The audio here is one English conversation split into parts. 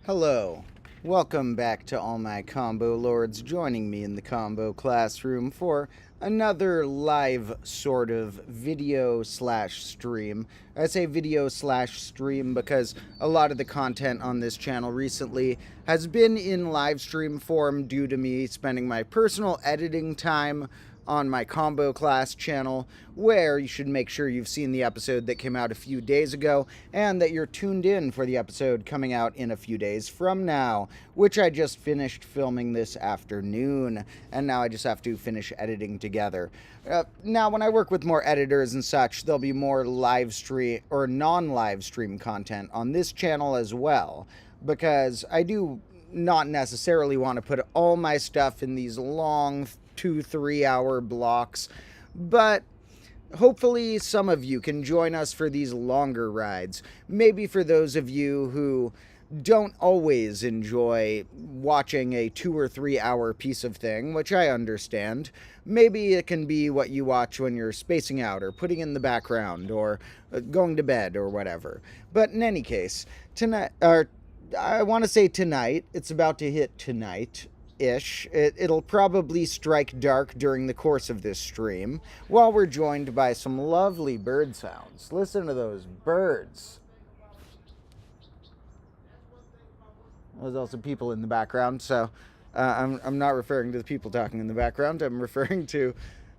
Hello, welcome back to all my combo lords joining me in the combo classroom for another live sort of video slash stream. I say video slash stream because a lot of the content on this channel recently has been in live stream form due to me spending my personal editing time on my combo class channel, where you should make sure you've seen the episode that came out a few days ago and that you're tuned in for the episode coming out in a few days from now, which I just finished filming this afternoon, and now I just have to finish editing together. Now, when I work with more editors and such, there'll be more live stream or non-live stream content on this channel as well, because I do not necessarily want to put all my stuff in these long 2-3 hour blocks, but hopefully some of you can join us for these longer rides. Maybe for those of you who don't always enjoy watching a 2 or 3 hour piece of thing, which I understand. Maybe it can be what you watch when you're spacing out or putting in the background or going to bed or whatever. But in any case, tonight, I want to say tonight, it's about to hit tonight. It'll probably strike dark during the course of this stream, while we're joined by some lovely bird sounds. Listen to those birds. There's also people in the background, so I'm not referring to the people talking in the background. I'm referring to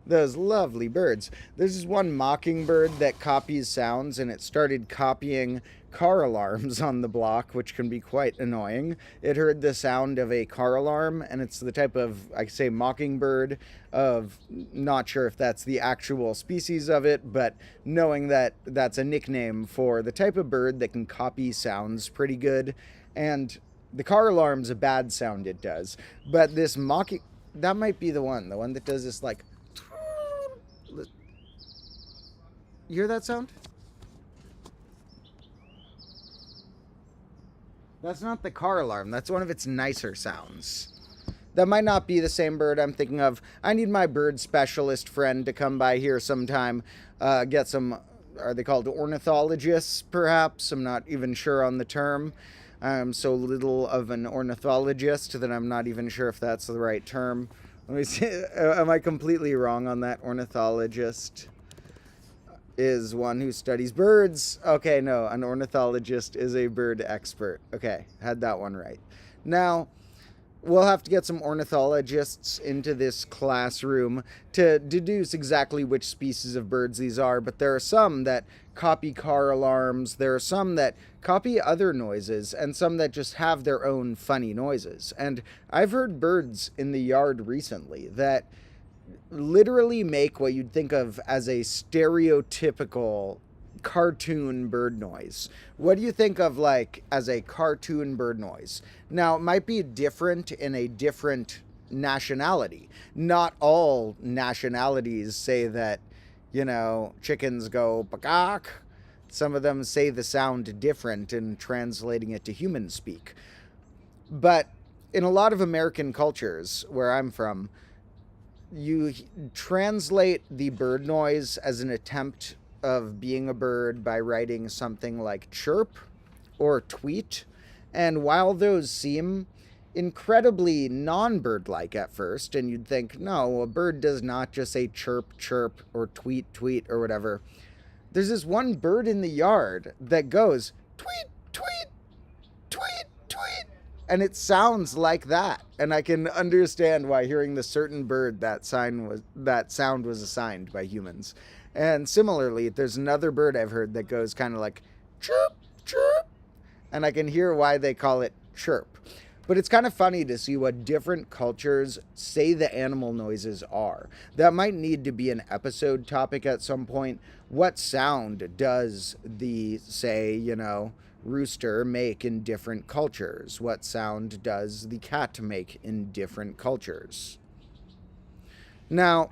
those lovely birds. There's this one mockingbird that copies sounds, and it started copying car alarms on the block, which can be quite annoying. It heard the sound of a car alarm, and it's the type of, I say, mockingbird of, not sure if that's the actual species of it, but knowing that that's a nickname for the type of bird that can copy sounds pretty good. And the car alarm's a bad sound it does, but this mocking, that might be the one that does this, like, you hear that sound? That's not the car alarm. That's one of its nicer sounds. That might not be the same bird I'm thinking of. I need my bird specialist friend to come by here sometime. Get some, are they called ornithologists, perhaps? I'm not even sure on the term. I'm so little of an ornithologist that I'm not even sure if that's the right term. Let me see. Am I completely wrong on that? Ornithologist is one who studies birds. Okay, no, an ornithologist is a bird expert. Okay, had that one right. Now, we'll have to get some ornithologists into this classroom to deduce exactly which species of birds these are, but there are some that copy car alarms, there are some that copy other noises, and some that just have their own funny noises. And I've heard birds in the yard recently that literally make what you'd think of as a stereotypical cartoon bird noise. What do you think of, like, as a cartoon bird noise? Now, it might be different in a different nationality. Not all nationalities say that, you know, chickens go pakak. Some of them say the sound different in translating it to human speak. But in a lot of American cultures, where I'm from, you translate the bird noise as an attempt of being a bird by writing something like chirp or tweet. And while those seem incredibly non-bird-like at first, and you'd think, no, a bird does not just say chirp, chirp, or tweet, tweet, or whatever, there's this one bird in the yard that goes tweet, tweet, tweet, tweet. And it sounds like that. And I can understand why, hearing the certain bird, that sound was assigned by humans. And similarly, there's another bird I've heard that goes kind of like chirp, chirp. And I can hear why they call it chirp. But it's kind of funny to see what different cultures say the animal noises are. That might need to be an episode topic at some point. What sound does the, say, you know, rooster make in different cultures? What sound does the cat make in different cultures? Now,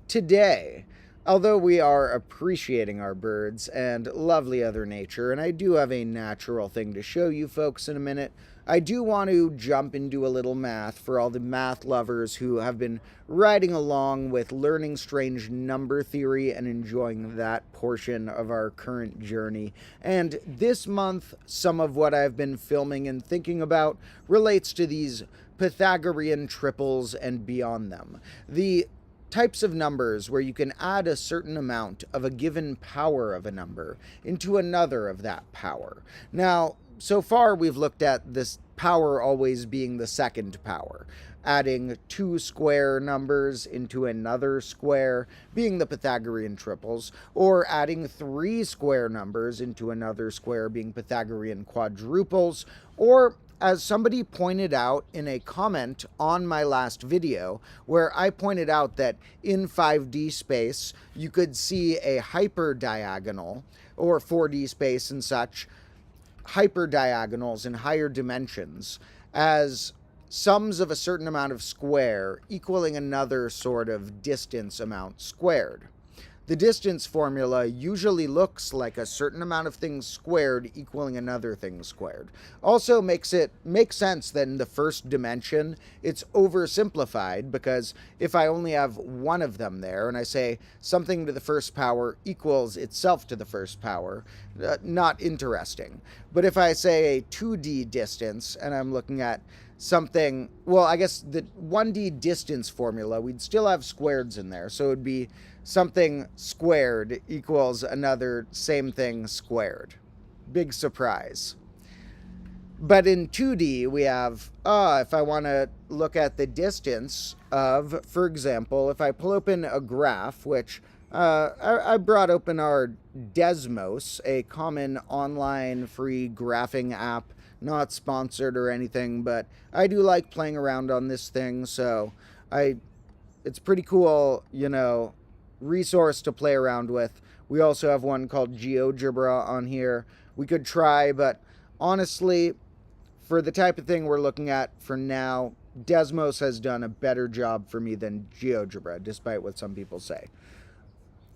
today, although we are appreciating our birds and lovely other nature, and I do have a natural thing to show you folks in a minute, I do want to jump into a little math for all the math lovers who have been riding along with learning strange number theory and enjoying that portion of our current journey. And this month, some of what I've been filming and thinking about relates to these Pythagorean triples and beyond them. The types of numbers where you can add a certain amount of a given power of a number into another of that power. Now, so far we've looked at this power always being the second power, adding two square numbers into another square being the Pythagorean triples, or adding three square numbers into another square being Pythagorean quadruples, or as somebody pointed out in a comment on my last video, where I pointed out that in 5D space, you could see a hyperdiagonal, or 4D space and such, hyperdiagonals in higher dimensions as sums of a certain amount of square equaling another sort of distance amount squared. The distance formula usually looks like a certain amount of things squared equaling another thing squared. Also makes sense that in the first dimension, it's oversimplified, because if I only have one of them there and I say something to the first power equals itself to the first power, not interesting. But if I say a 2D distance and I'm looking at something, well, I guess the 1D distance formula, we'd still have squareds in there, so it would be something squared equals another same thing squared. Big surprise. But in 2D, we have, if I want to look at the distance of, for example, if I pull open a graph, which I brought open our Desmos, a common online free graphing app, not sponsored or anything, but I do like playing around on this thing, so it's pretty cool, you know, resource to play around with. We also have one called GeoGebra on here. We could try, but honestly, for the type of thing we're looking at for now, Desmos has done a better job for me than GeoGebra, despite what some people say.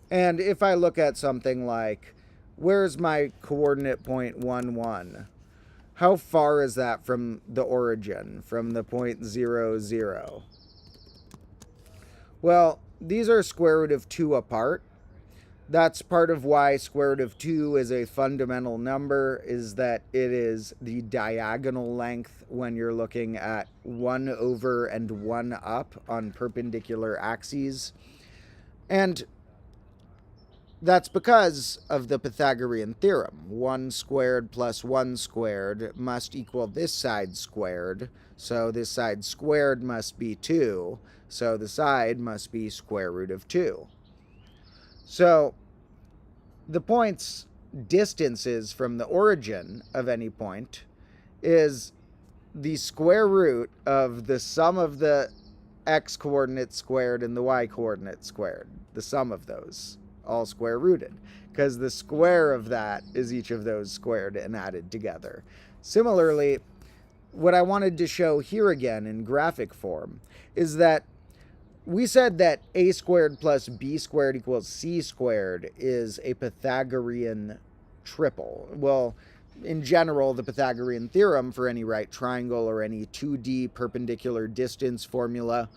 And if I look at something like, where's my coordinate point 1, 1? How far is that from the origin, from the point 0, 0? Well, these are square root of 2 apart. That's part of why square root of 2 is a fundamental number, is that it is the diagonal length when you're looking at 1 over and 1 up on perpendicular axes. And that's because of the Pythagorean theorem. 1 squared plus 1 squared must equal this side squared, so this side squared must be 2. So the side must be square root of 2. So the point's distances from the origin of any point is the square root of the sum of the x coordinate squared and the y coordinate squared. The sum of those, all square rooted, because the square of that is each of those squared and added together. Similarly, what I wanted to show here again in graphic form is that we said that a squared plus b squared equals c squared is a Pythagorean triple. Well, in general, the Pythagorean theorem for any right triangle or any 2D perpendicular distance formula.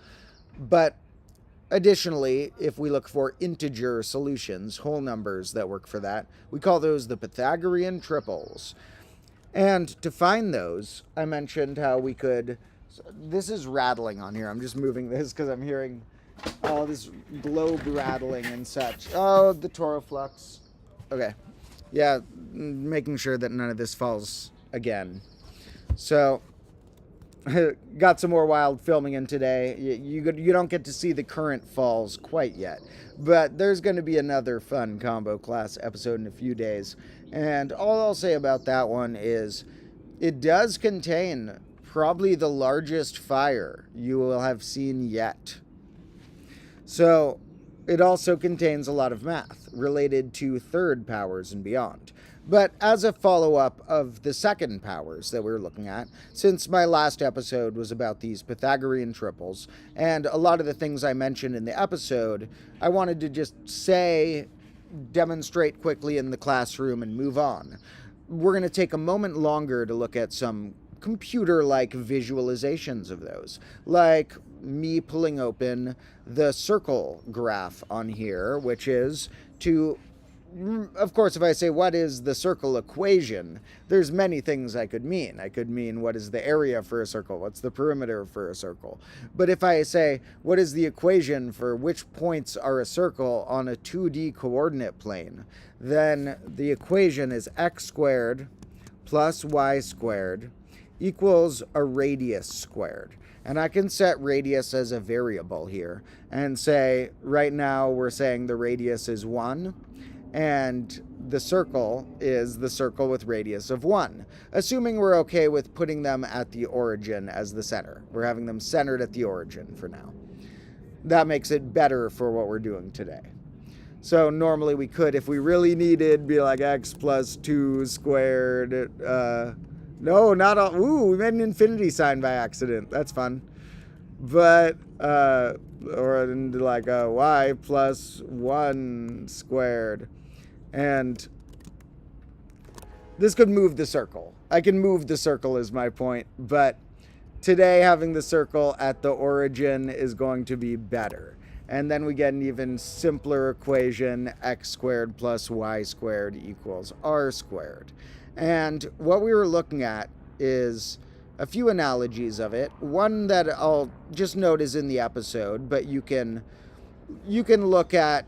But additionally, if we look for integer solutions, whole numbers that work for that, we call those the Pythagorean triples. And to find those, I mentioned how we could... This is rattling on here. I'm just moving this because I'm hearing all this globe rattling and such. Oh, the Toroflux. Okay. Yeah, making sure that none of this falls again. So, got some more wild filming in today. You don't get to see the current falls quite yet. But there's going to be another fun combo class episode in a few days. And all I'll say about that one is it does contain probably the largest fire you will have seen yet. So it also contains a lot of math related to third powers and beyond. But as a follow-up of the second powers that we were looking at, since my last episode was about these Pythagorean triples, and a lot of the things I mentioned in the episode, I wanted to just demonstrate quickly in the classroom and move on. We're going to take a moment longer to look at some computer-like visualizations of those, like me pulling open the circle graph on here, which is to, of course, if I say what is the circle equation, there's many things I could mean. I could mean what is the area for a circle, what's the perimeter for a circle. But if I say what is the equation for which points are a circle on a 2D coordinate plane, then the equation is x squared plus y squared equals a radius squared. And I can set radius as a variable here and say, right now we're saying the radius is 1, and the circle is the circle with radius of 1, assuming we're okay with putting them at the origin as the center. We're having them centered at the origin for now. That makes it better for what we're doing today. So normally we could, if we really needed, be like x plus 2 squared. No, not all. Ooh, we made an infinity sign by accident. That's fun. But, or like a y plus 1 squared. And this could move the circle. I can move the circle is my point. But today having the circle at the origin is going to be better. And then we get an even simpler equation, x squared plus y squared equals r squared. And what we were looking at is a few analogies of it. One that I'll just note is in the episode, but you can look at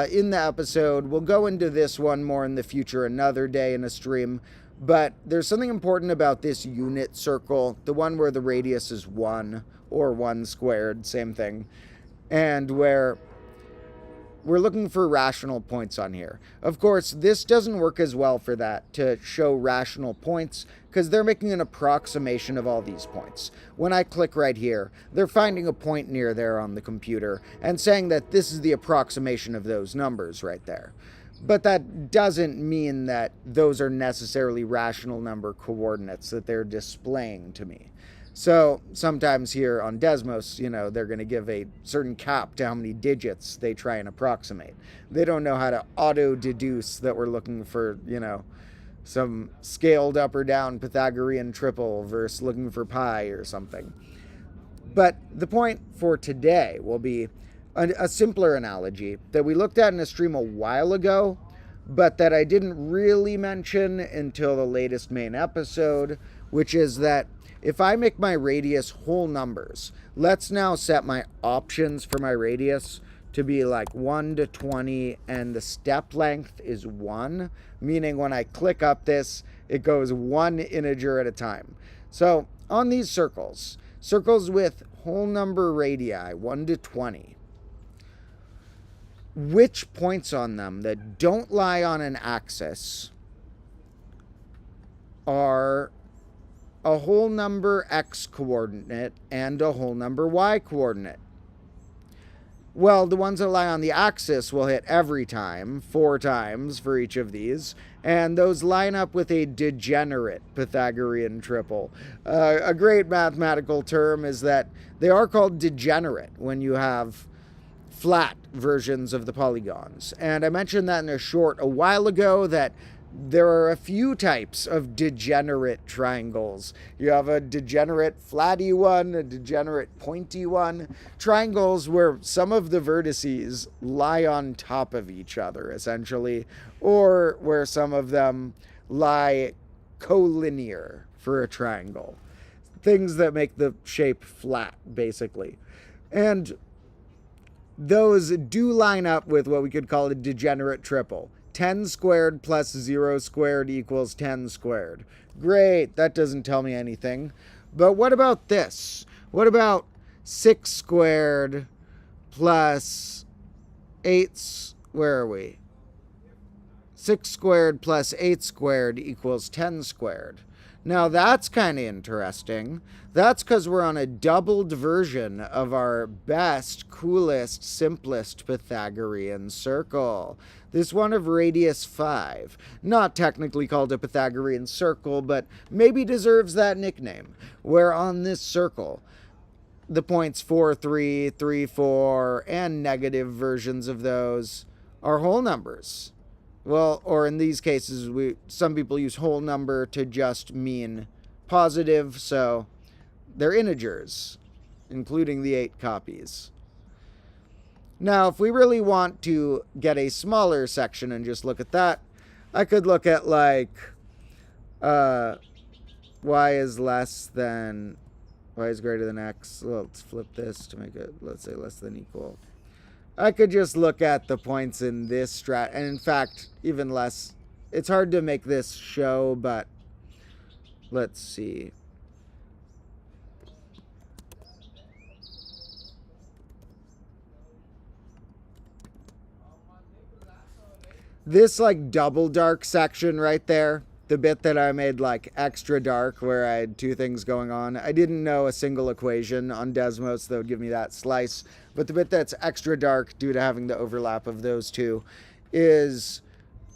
in the episode. We'll go into this one more in the future, another day in a stream. But there's something important about this unit circle, the one where the radius is 1 or 1 squared, same thing, and where we're looking for rational points on here. Of course, this doesn't work as well for that, to show rational points, because they're making an approximation of all these points. When I click right here, they're finding a point near there on the computer and saying that this is the approximation of those numbers right there. But that doesn't mean that those are necessarily rational number coordinates that they're displaying to me. So sometimes here on Desmos, they're going to give a certain cap to how many digits they try and approximate. They don't know how to auto-deduce that we're looking for, some scaled up or down Pythagorean triple versus looking for pi or something. But the point for today will be a simpler analogy that we looked at in a stream a while ago, but that I didn't really mention until the latest main episode, which is that if I make my radius whole numbers, let's now set my options for my radius to be like 1 to 20, and the step length is 1, meaning when I click up this, it goes 1 integer at a time. So on these circles with whole number radii, 1 to 20, which points on them that don't lie on an axis are a whole number x coordinate and a whole number y coordinate? Well, the ones that lie on the axis will hit every time, 4 times for each of these, and those line up with a degenerate Pythagorean triple. A great mathematical term is that they are called degenerate when you have flat versions of the polygons. And I mentioned that in a short a while ago, that there are a few types of degenerate triangles. You have a degenerate flatty one, a degenerate pointy one. Triangles where some of the vertices lie on top of each other, essentially, or where some of them lie collinear for a triangle. Things that make the shape flat, basically. And those do line up with what we could call a degenerate triple. 10 squared plus 0 squared equals 10 squared. Great, that doesn't tell me anything. But what about this? What about 6 squared plus 8, where are we? 6 squared plus 8 squared equals 10 squared. Now that's kind of interesting. That's because we're on a doubled version of our best, coolest, simplest Pythagorean circle. This one of radius 5. Not technically called a Pythagorean circle, but maybe deserves that nickname. Where on this circle, the points 4, 3, 3, 4, and negative versions of those are whole numbers. Well, or in these cases, some people use whole number to just mean positive, so they're integers, including the 8 copies. Now, if we really want to get a smaller section and just look at that, I could look at like y is greater than x. Well, let's flip this to make it, let's say, less than equal. I could just look at the points in this strat, and in fact, even less. It's hard to make this show, but let's see. This like double dark section right there, the bit that I made like extra dark where I had 2 things going on. I didn't know a single equation on Desmos that would give me that slice, but the bit that's extra dark due to having the overlap of those 2 is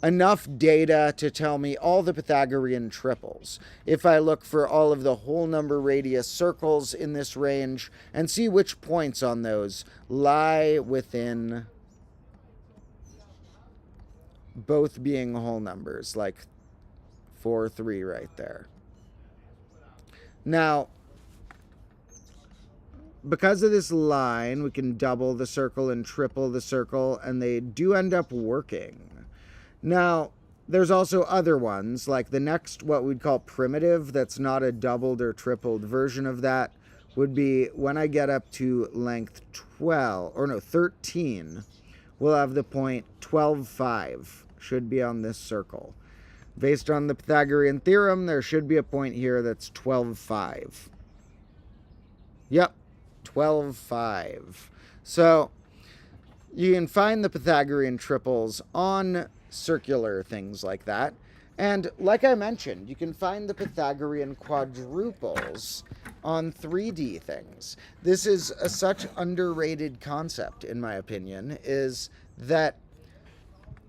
enough data to tell me all the Pythagorean triples. If I look for all of the whole number radius circles in this range and see which points on those lie within both being whole numbers, like 4, 3 right there. Now, because of this line, we can double the circle and triple the circle, and they do end up working. Now, there's also other ones, like the next, what we'd call primitive, that's not a doubled or tripled version of that, would be when I get up to length 13, we'll have the point 12, 5 should be on this circle. Based on the Pythagorean theorem, there should be a point here that's 12, 5. Yep, 12, 5. So you can find the Pythagorean triples on circular things like that. And like I mentioned, you can find the Pythagorean quadruples on 3D things. This is a such underrated concept, in my opinion, is that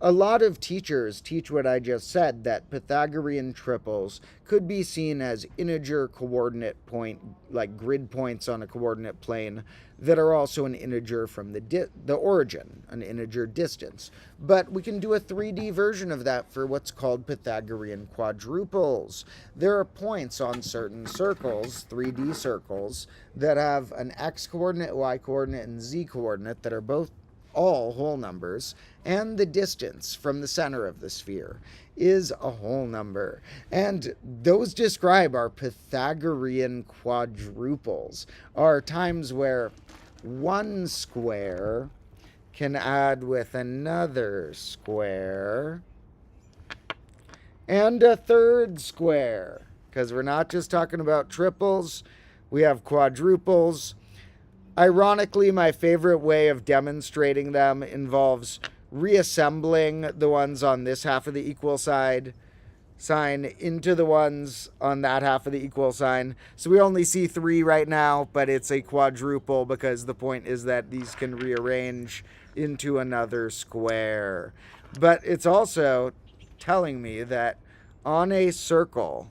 a lot of teachers teach what I just said, that Pythagorean triples could be seen as integer coordinate point, like grid points on a coordinate plane, that are also an integer from the origin, an integer distance. But we can do a 3D version of that for what's called Pythagorean quadruples. There are points on certain circles, 3D circles, that have an x-coordinate, y-coordinate, and z-coordinate that are both all whole numbers, and the distance from the center of the sphere is a whole number. And those describe our Pythagorean quadruples, are times where one square can add with another square and a third square, because we're not just talking about triples, we have quadruples. Ironically, my favorite way of demonstrating them involves reassembling the ones on this half of the equal sign into the ones on that half of the equal sign. So we only see 3 right now, but it's a quadruple because the point is that these can rearrange into another square. But it's also telling me that on a circle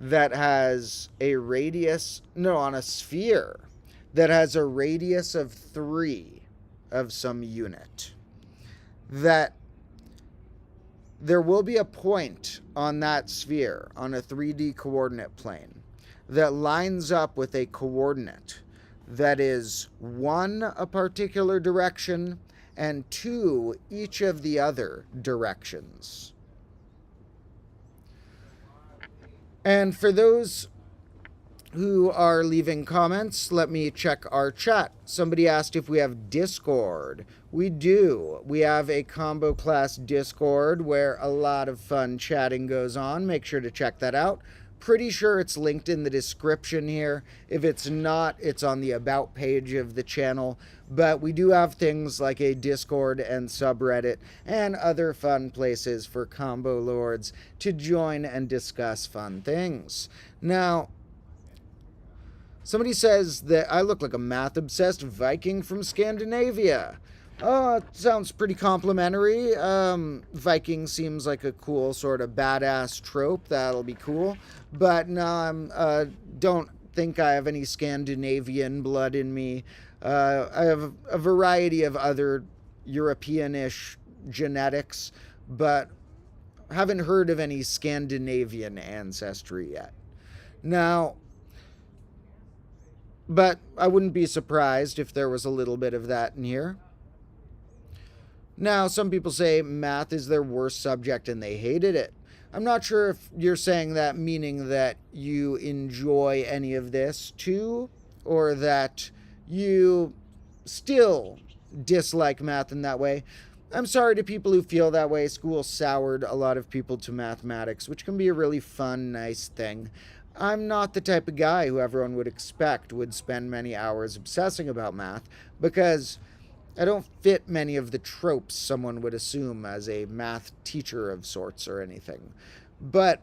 that has a radius, no, on a sphere that has a radius of 3 of some unit, that there will be a point on that sphere on a 3D coordinate plane that lines up with a coordinate that is 1, a particular direction, and 2, each of the other directions. And for those who are leaving comments, let me check our chat. Somebody asked if we have Discord. We do. We have a combo class Discord where a lot of fun chatting goes on. Make sure to check that out. Pretty sure it's linked in the description here. If it's not, it's on the about page of the channel. But we do have things like a Discord and subreddit and other fun places for combo lords to join and discuss fun things. Now, somebody says that I look like a math-obsessed Viking from Scandinavia. Oh, it sounds pretty complimentary. Viking seems like a cool sort of badass trope. That'll be cool. But no, don't think I have any Scandinavian blood in me. I have a variety of other European-ish genetics, but haven't heard of any Scandinavian ancestry yet. Now, but I wouldn't be surprised if there was a little bit of that in here. Now, some people say math is their worst subject and they hated it. I'm not sure if you're saying that meaning that you enjoy any of this too, or that you still dislike math in that way. I'm sorry to people who feel that way. School soured a lot of people to mathematics, which can be a really fun, nice thing. I'm not the type of guy who everyone would expect would spend many hours obsessing about math, because I don't fit many of the tropes someone would assume as a math teacher of sorts or anything. But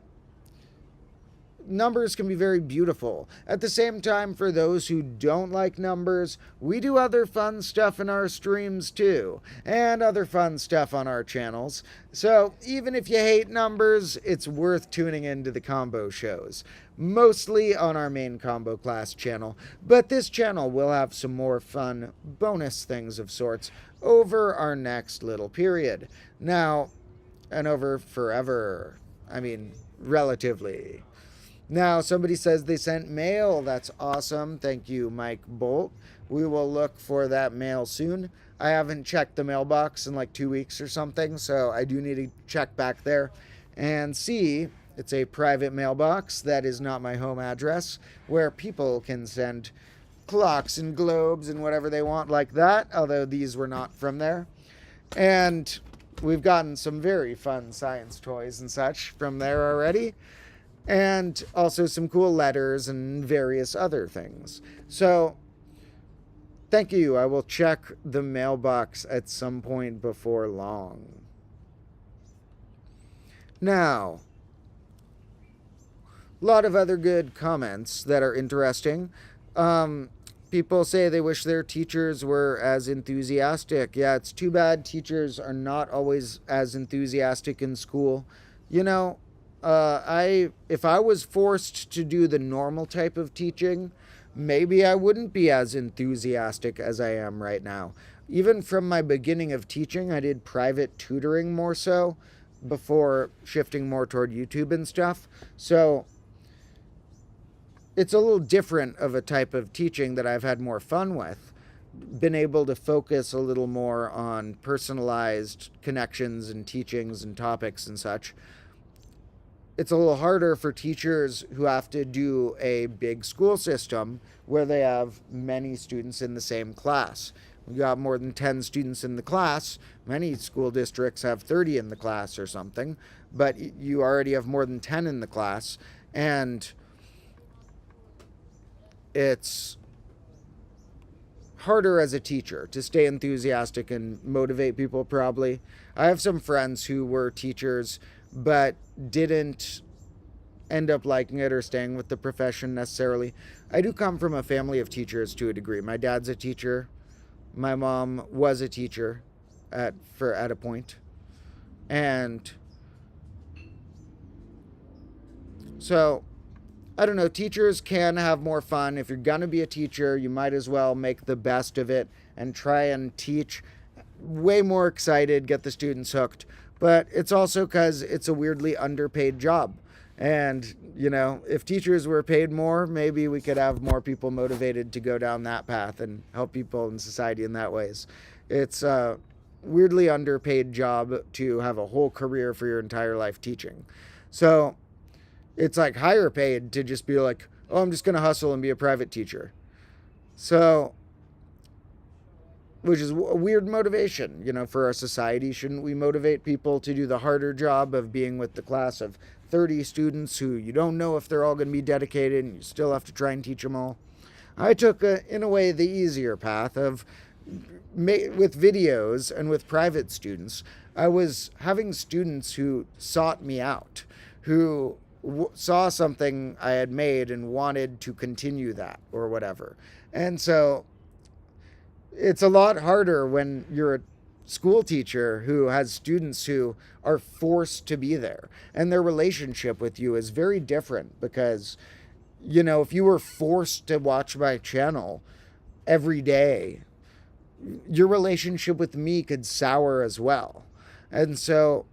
numbers can be very beautiful. At the same time, for those who don't like numbers, we do other fun stuff in our streams too, and other fun stuff on our channels. So even if you hate numbers, it's worth tuning into the combo shows. Mostly on our main combo class channel, but this channel will have some more fun bonus things of sorts over our next little period. Now, and over forever. I mean, relatively. Now, somebody says they sent mail. That's awesome. Thank you, Mike Bolt. We will look for that mail soon. I haven't checked the mailbox in like 2 weeks or something, so I do need to check back there and see. It's a private mailbox that is not my home address, where people can send clocks and globes and whatever they want like that, although these were not from there. And we've gotten some very fun science toys and such from there already, and also some cool letters and various other things. So thank you. I will check the mailbox at some point before long. Now, a lot of other good comments that are interesting. People say they wish their teachers were as enthusiastic. Yeah, it's too bad teachers are not always as enthusiastic in school. You know, if I was forced to do the normal type of teaching, maybe I wouldn't be as enthusiastic as I am right now. Even from my beginning of teaching, I did private tutoring more so before shifting more toward YouTube and stuff. So it's a little different of a type of teaching that I've had more fun with. Been able to focus a little more on personalized connections and teachings and topics and such. It's a little harder for teachers who have to do a big school system where they have many students in the same class. We got more than 10 students in the class. Many school districts have 30 in the class or something, but you already have more than 10 in the class, and it's harder as a teacher to stay enthusiastic and motivate people, probably. I have some friends who were teachers but didn't end up liking it or staying with the profession necessarily. I do come from a family of teachers to a degree. My dad's a teacher. My mom was a teacher at a point. And so I don't know, teachers can have more fun. If you're going to be a teacher, you might as well make the best of it and try and teach way more excited, get the students hooked. But it's also because it's a weirdly underpaid job. And, you know, if teachers were paid more, maybe we could have more people motivated to go down that path and help people in society in that ways. It's a weirdly underpaid job to have a whole career for your entire life teaching. So it's like higher paid to just be like, oh, I'm just going to hustle and be a private teacher. So, which is a weird motivation, you know, for our society. Shouldn't we motivate people to do the harder job of being with the class of 30 students who you don't know if they're all going to be dedicated and you still have to try and teach them all. I took, in a way, the easier path of, with videos and with private students, I was having students who sought me out, who saw something I had made and wanted to continue that or whatever. And so it's a lot harder when you're a school teacher who has students who are forced to be there, and their relationship with you is very different because, if you were forced to watch my channel every day, your relationship with me could sour as well. And so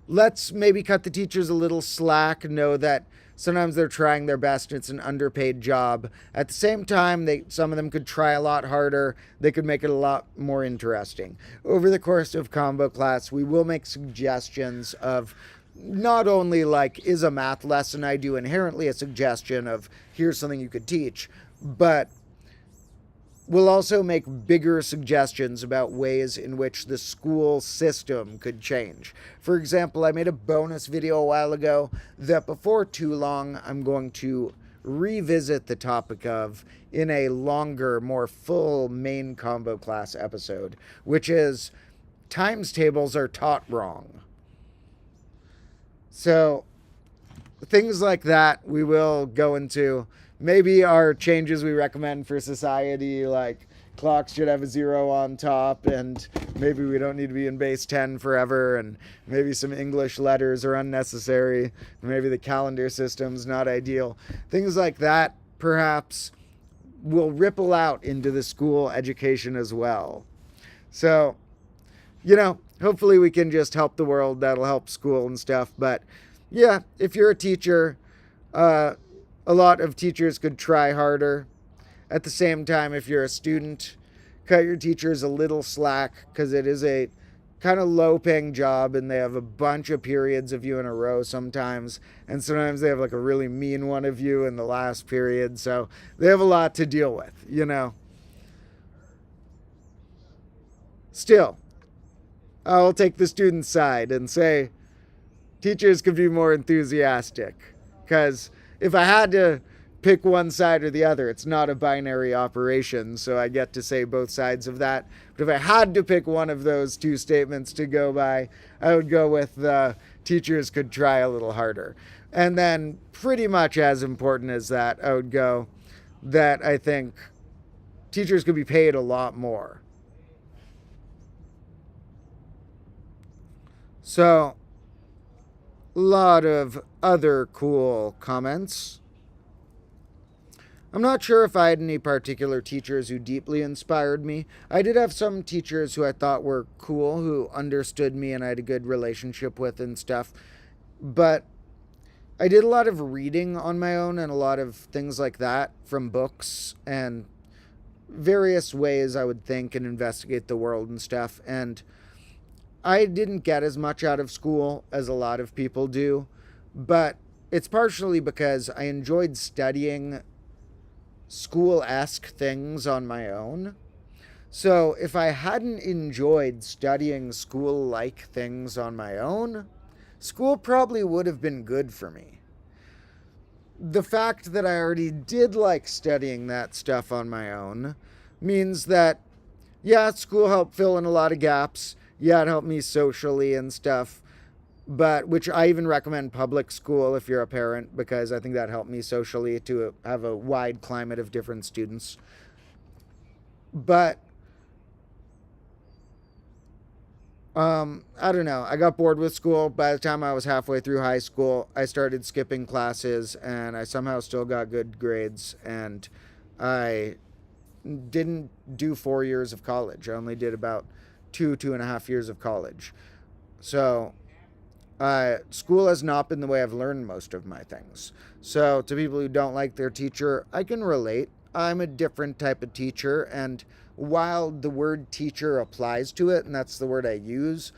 let's maybe cut the teachers a little slack, know that sometimes they're trying their best. It's an underpaid job. At the same time, some of them could try a lot harder. They could make it a lot more interesting. Over the course of combo class, we will make suggestions of not only like, is a math lesson I do inherently a suggestion of here's something you could teach, but we'll also make bigger suggestions about ways in which the school system could change. For example, I made a bonus video a while ago that before too long I'm going to revisit the topic of in a longer, more full main combo class episode, which is times tables are taught wrong. So things like that we will go into. Maybe our changes we recommend for society, like clocks should have a 0 on top, and maybe we don't need to be in base 10 forever, and maybe some English letters are unnecessary, maybe the calendar system's not ideal. Things like that, perhaps, will ripple out into the school education as well. So, hopefully we can just help the world. That'll help school and stuff. But, yeah, if you're a teacher, a lot of teachers could try harder. At the same time, if you're a student, cut your teachers a little slack because it is a kind of low-paying job and they have a bunch of periods of you in a row sometimes. And sometimes they have like a really mean one of you in the last period. So they have a lot to deal with, Still, I'll take the student side and say teachers could be more enthusiastic, because if I had to pick one side or the other, it's not a binary operation, so I get to say both sides of that. But if I had to pick one of those two statements to go by, I would go with the teachers could try a little harder. And then pretty much as important as that, I would go that I think teachers could be paid a lot more. So, a lot of other cool comments. I'm not sure if I had any particular teachers who deeply inspired me. I did have some teachers who I thought were cool, who understood me and I had a good relationship with and stuff. But I did a lot of reading on my own and a lot of things like that from books and various ways I would think and investigate the world and stuff. And I didn't get as much out of school as a lot of people do, but it's partially because I enjoyed studying school-esque things on my own. So if I hadn't enjoyed studying school-like things on my own, school probably would have been good for me. The fact that I already did like studying that stuff on my own means that, yeah, school helped fill in a lot of gaps. Yeah, it helped me socially and stuff, but which I even recommend public school if you're a parent, because I think that helped me socially to have a wide climate of different students. But I don't know. I got bored with school. By the time I was halfway through high school, I started skipping classes, and I somehow still got good grades, and I didn't do 4 years of college. I only did about 2.5 years of college. So school has not been the way I've learned most of my things. So to people who don't like their teacher, I can relate. I'm a different type of teacher, and while the word teacher applies to it, and that's the word I use,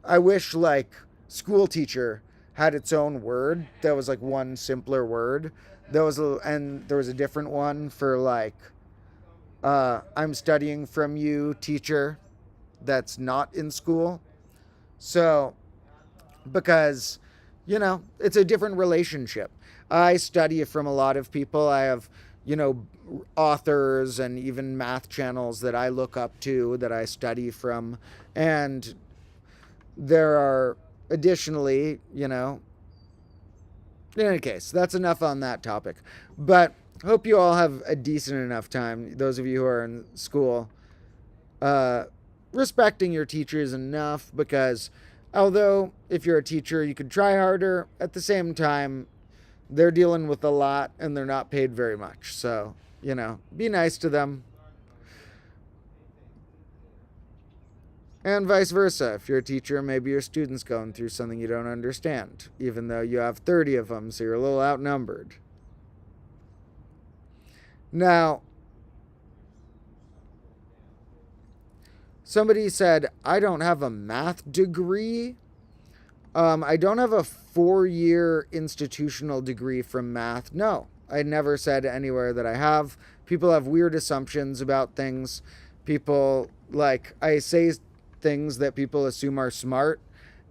I wish like school teacher had its own word that was like one simpler word. And there was a different one for like I'm studying from you, teacher, that's not in school. So because it's a different relationship. I study from a lot of people. I have, authors and even math channels that I look up to, that I study from. And there are additionally, in any case, that's enough on that topic. But hope you all have a decent enough time, those of you who are in school, respecting your teachers enough, because although if you're a teacher, you could try harder, at the same time, they're dealing with a lot and they're not paid very much. So, be nice to them. And vice versa. If you're a teacher, maybe your student's going through something you don't understand, even though you have 30 of them, so you're a little outnumbered. Now, somebody said, I don't have a math degree. I don't have a 4-year institutional degree from math. No, I never said anywhere that I have. People have weird assumptions about things. People, I say things that people assume are smart,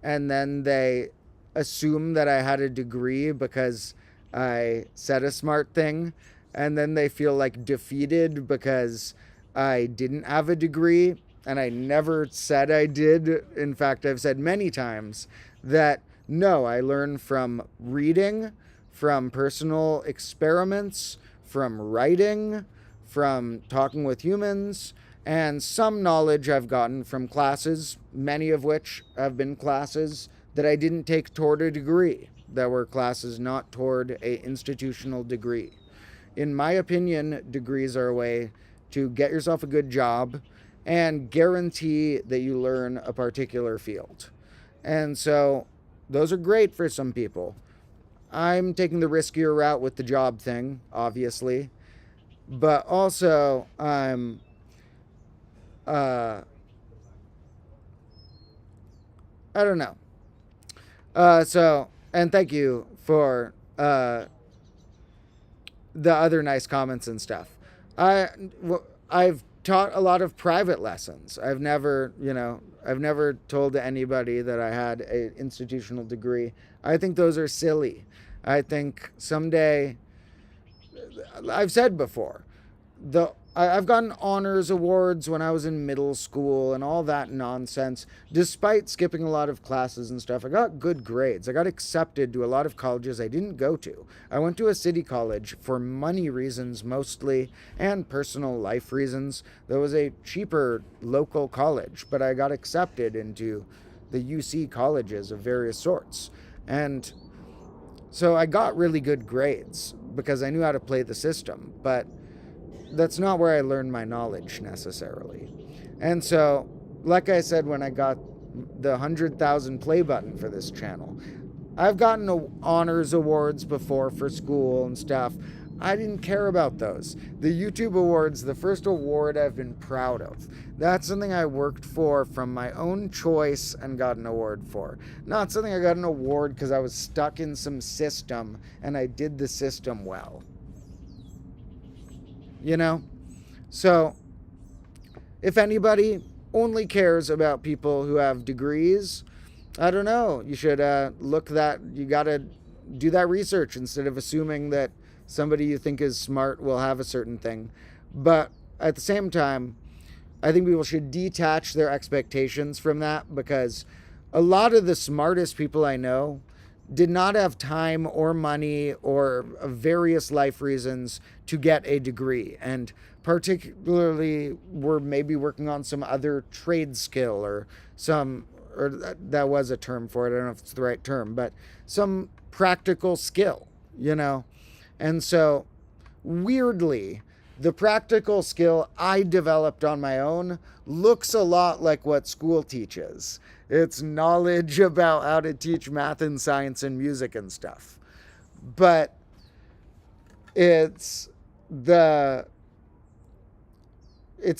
and then they assume that I had a degree because I said a smart thing, and then they feel defeated because I didn't have a degree, and I never said I did. In fact, I've said many times that no, I learn from reading, from personal experiments, from writing, from talking with humans, and some knowledge I've gotten from classes, many of which have been classes that I didn't take toward a degree, that were classes not toward an institutional degree. In my opinion, degrees are a way to get yourself a good job and guarantee that you learn a particular field. And so those are great for some people. I'm taking the riskier route with the job thing, obviously, but also I'm I don't know. And thank you for the other nice comments and stuff. I've taught a lot of private lessons. I've never told anybody that I had an institutional degree. I think those are silly. I think someday, I've said before, I've gotten honors awards when I was in middle school and all that nonsense. Despite skipping a lot of classes and stuff, I got good grades. I got accepted to a lot of colleges I didn't go to. I went to a city college for money reasons mostly, and personal life reasons. There was a cheaper local college, but I got accepted into the UC colleges of various sorts. And so I got really good grades because I knew how to play the system, but that's not where I learned my knowledge necessarily. And so, like I said, when I got the 100,000 play button for this channel, I've gotten honors awards before for school and stuff. I didn't care about those. The YouTube awards, the first award I've been proud of. That's something I worked for from my own choice and got an award for. Not something I got an award because I was stuck in some system and I did the system well. So if anybody only cares about people who have degrees, I don't know, you should you gotta do that research instead of assuming that somebody you think is smart will have a certain thing. But at the same time, I think people should detach their expectations from that, because a lot of the smartest people I know did not have time or money or various life reasons to get a degree, and particularly were maybe working on some other trade skill or that was a term for it, I don't know if it's the right term, but some practical skill, And so, weirdly, the practical skill I developed on my own looks a lot like what school teaches. It's knowledge about how to teach math and science and music and stuff. But it's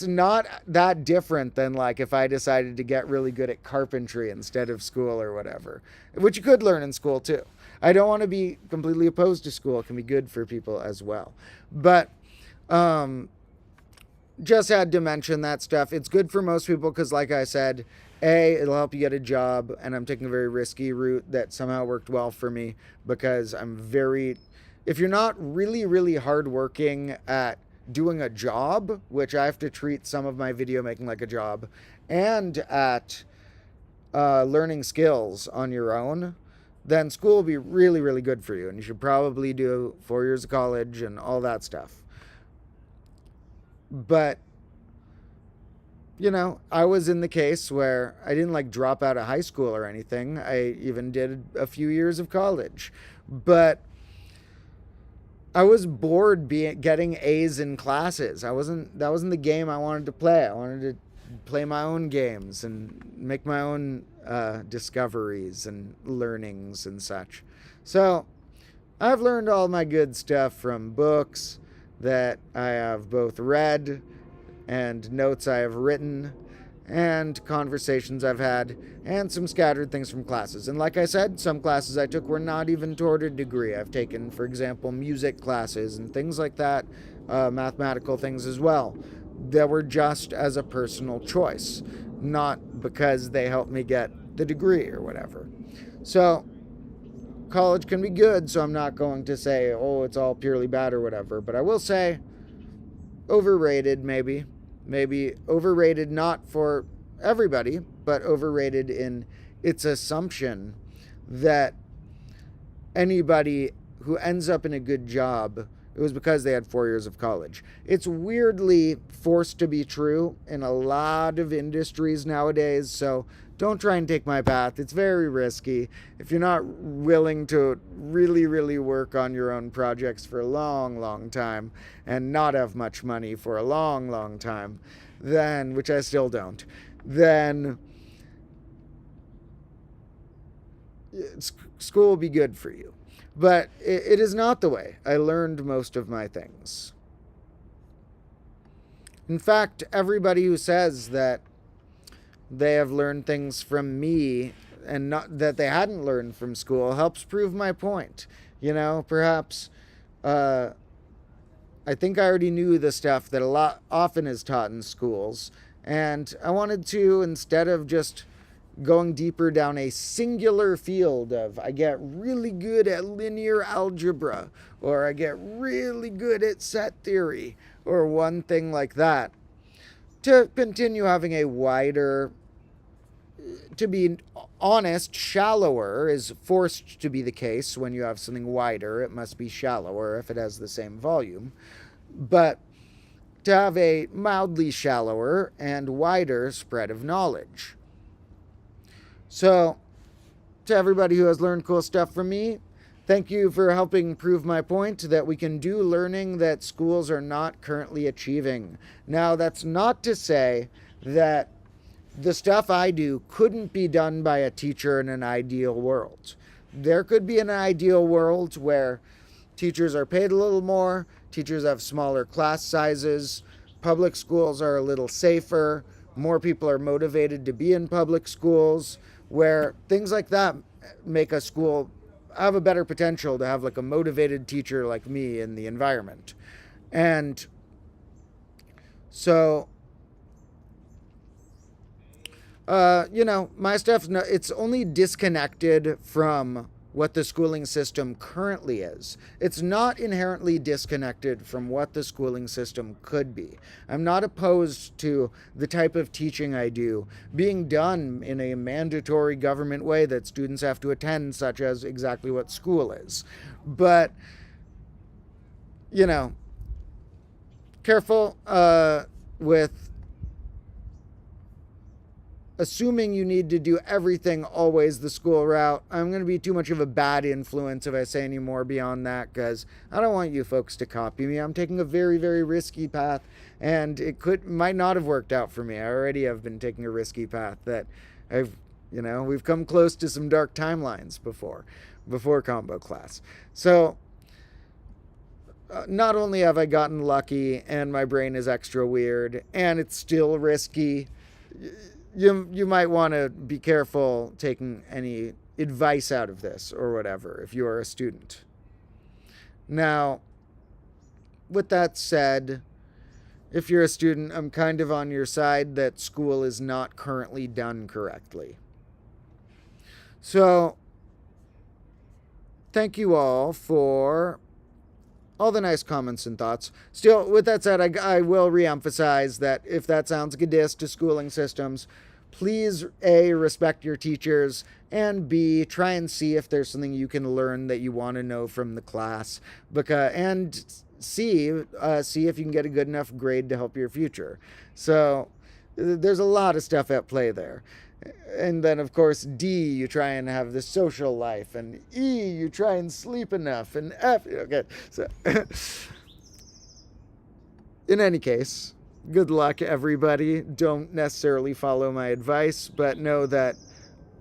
not that different than if I decided to get really good at carpentry instead of school or whatever, which you could learn in school too. I don't want to be completely opposed to school. It can be good for people as well. But just had to mention that stuff. It's good for most people because, like I said, It'll help you get a job, and I'm taking a very risky route that somehow worked well for me because if you're not really, really hardworking at doing a job, which I have to treat some of my video making like a job, and at learning skills on your own, then school will be really, really good for you. And you should probably do 4 years of college and all that stuff. But, I was in the case where I didn't like drop out of high school or anything. I even did a few years of college. But I was bored getting A's in classes. That wasn't the game I wanted to play. I wanted to play my own games and make my own discoveries and learnings and such. So I've learned all my good stuff from books that I have both read and notes I have written and conversations I've had and some scattered things from classes. And like I said, some classes I took were not even toward a degree. I've taken, for example, music classes and things like that, mathematical things as well, that were just as a personal choice, not because they helped me get the degree or whatever. So college can be good, so I'm not going to say, oh, it's all purely bad or whatever, but I will say overrated, maybe overrated, not for everybody, but overrated in its assumption that anybody who ends up in a good job, it was because they had 4 years of college. It's weirdly forced to be true in a lot of industries nowadays, so don't try and take my path. It's very risky. If you're not willing to really, really work on your own projects for a long, long time and not have much money for a long, long time, then, which I still don't, then school will be good for you. But it is not the way I learned most of my things. In fact, everybody who says that they have learned things from me and not that they hadn't learned from school helps prove my point. Perhaps I think I already knew the stuff that often is taught in schools, and I wanted to, instead of just going deeper down a singular field of I get really good at linear algebra, or I get really good at set theory, or one thing like that, to continue having a wider, to be honest, shallower is forced to be the case. When you have something wider, it must be shallower if it has the same volume. But to have a mildly shallower and wider spread of knowledge. So, to everybody who has learned cool stuff from me, thank you for helping prove my point that we can do learning that schools are not currently achieving. Now, that's not to say that the stuff I do couldn't be done by a teacher in an ideal world. There could be an ideal world where teachers are paid a little more, teachers have smaller class sizes, public schools are a little safer, more people are motivated to be in public schools, where things like that make a school have a better potential to have like a motivated teacher like me in the environment. And so, my stuff, it's only disconnected from what the schooling system currently is. It's not inherently disconnected from what the schooling system could be. I'm not opposed to the type of teaching I do being done in a mandatory government way that students have to attend, such as exactly what school is. But, careful with assuming you need to do everything always the school route. I'm going to be too much of a bad influence if I say any more beyond that, because I don't want you folks to copy me. I'm taking a very, very risky path, and it might not have worked out for me. I already have been taking a risky path that we've come close to some dark timelines before combo class. So not only have I gotten lucky and my brain is extra weird and it's still risky, you might want to be careful taking any advice out of this or whatever if you are a student. Now, with that said, if you're a student, I'm kind of on your side that school is not currently done correctly. So, thank you all for all the nice comments and thoughts. Still, with that said, I will reemphasize that if that sounds like a diss to schooling systems, please, A, respect your teachers, and B, try and see if there's something you can learn that you want to know from the class. And C, see if you can get a good enough grade to help your future. So there's a lot of stuff at play there. And then, of course, D, you try and have the social life. And E, you try and sleep enough. And F, okay. So, in any case, good luck, everybody. Don't necessarily follow my advice, but know that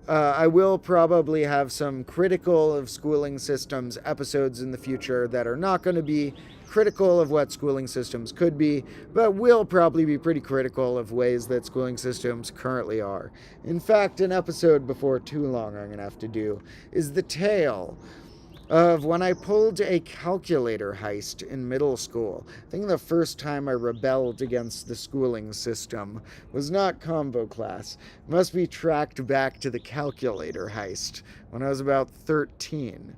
I will probably have some critical of schooling systems episodes in the future that are not going to be critical of what schooling systems could be, but will probably be pretty critical of ways that schooling systems currently are. In fact, an episode before too long I'm going to have to do is the tale of when I pulled a calculator heist in middle school. I think the first time I rebelled against the schooling system was not combo class. It must be tracked back to the calculator heist when I was about 13.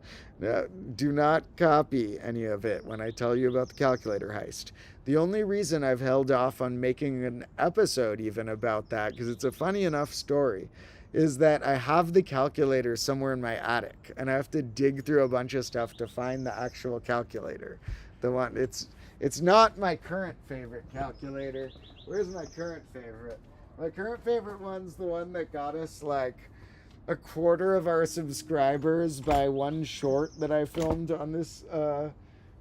Do not copy any of it when I tell you about the calculator heist. The only reason I've held off on making an episode even about that, because it's a funny enough story, is that I have the calculator somewhere in my attic, and I have to dig through a bunch of stuff to find the actual calculator. The one, it's not my current favorite calculator. Where's my current favorite? My current favorite one's the one that got us like a quarter of our subscribers by one short that I filmed on this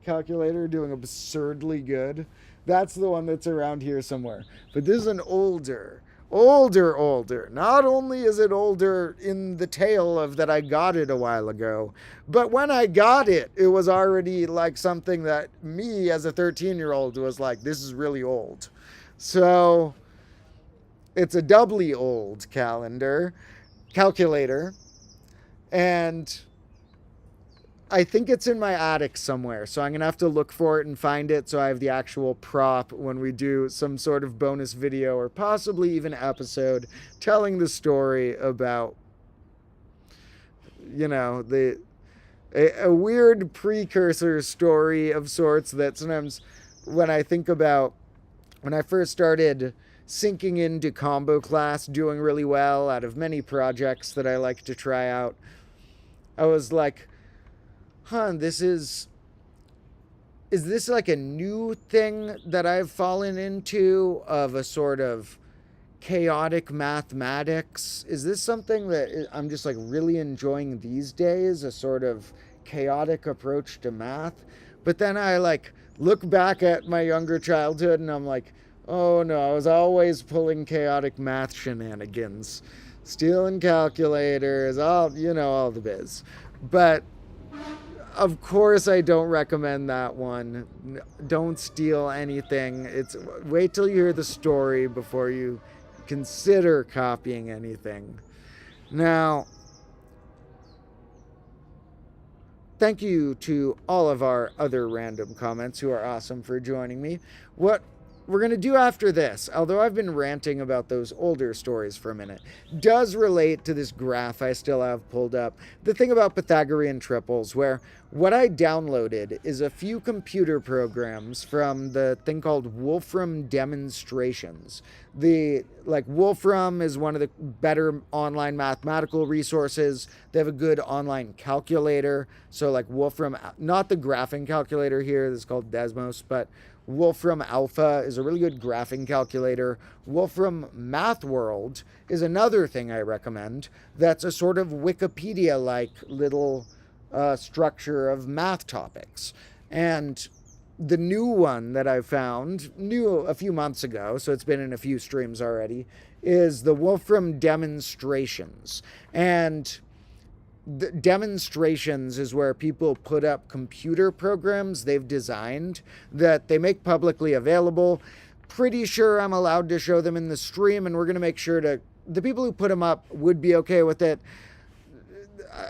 calculator doing absurdly good. That's the one that's around here somewhere. But this is an older. Not only is it older in the tale of that I got it a while ago, but when I got it, it was already like something that me as a 13-year-old was like, this is really old. So it's a doubly old calculator, and I think it's in my attic somewhere, so I'm gonna have to look for it and find it so I have the actual prop when we do some sort of bonus video or possibly even episode telling the story about, you know, a weird precursor story of sorts that sometimes when I think about when I first started sinking into combo class, doing really well out of many projects that I like to try out, I was like, is this like a new thing that I've fallen into of a sort of chaotic mathematics? Is this something that I'm just like really enjoying these days, a sort of chaotic approach to math? But then I like look back at my younger childhood and I'm like, oh no, I was always pulling chaotic math shenanigans, stealing calculators, all the biz. But of course, I don't recommend that one. Don't steal anything. Wait till you hear the story before you consider copying anything. Now, thank you to all of our other random comments who are awesome for joining me. What we're going to do after this, although I've been ranting about those older stories for a minute, does relate to this graph I still have pulled up. The thing about Pythagorean triples, where what I downloaded is a few computer programs from the thing called Wolfram Demonstrations. Wolfram is one of the better online mathematical resources. They have a good online calculator. So like Wolfram, not the graphing calculator here, this is called Desmos, but Wolfram Alpha is a really good graphing calculator. Wolfram Math World is another thing I recommend. That's a sort of Wikipedia-like little structure of math topics. And the new one that I found, new a few months ago, so it's been in a few streams already, is the Wolfram Demonstrations. And the demonstrations is where people put up computer programs they've designed that they make publicly available. Pretty sure I'm allowed to show them in the stream, and we're going to make sure the people who put them up would be okay with it.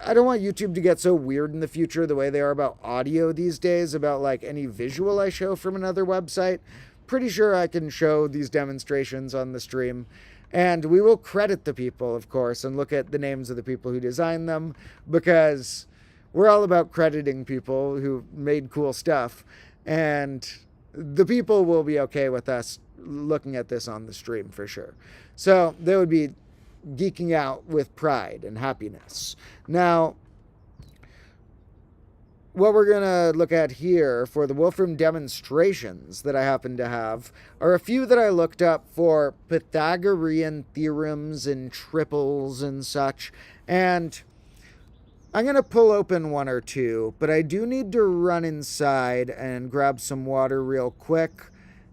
I don't want YouTube to get so weird in the future the way they are about audio these days, about like any visual I show from another website. pretty sure I can show these demonstrations on the stream. And we will credit the people, of course, and look at the names of the people who designed them, because we're all about crediting people who made cool stuff. And the people will be okay with us looking at this on the stream for sure. So they would be geeking out with pride and happiness. Now, what we're going to look at here for the Wolfram demonstrations that I happen to have are a few that I looked up for Pythagorean theorems and triples and such. And I'm going to pull open one or two, but I do need to run inside and grab some water real quick.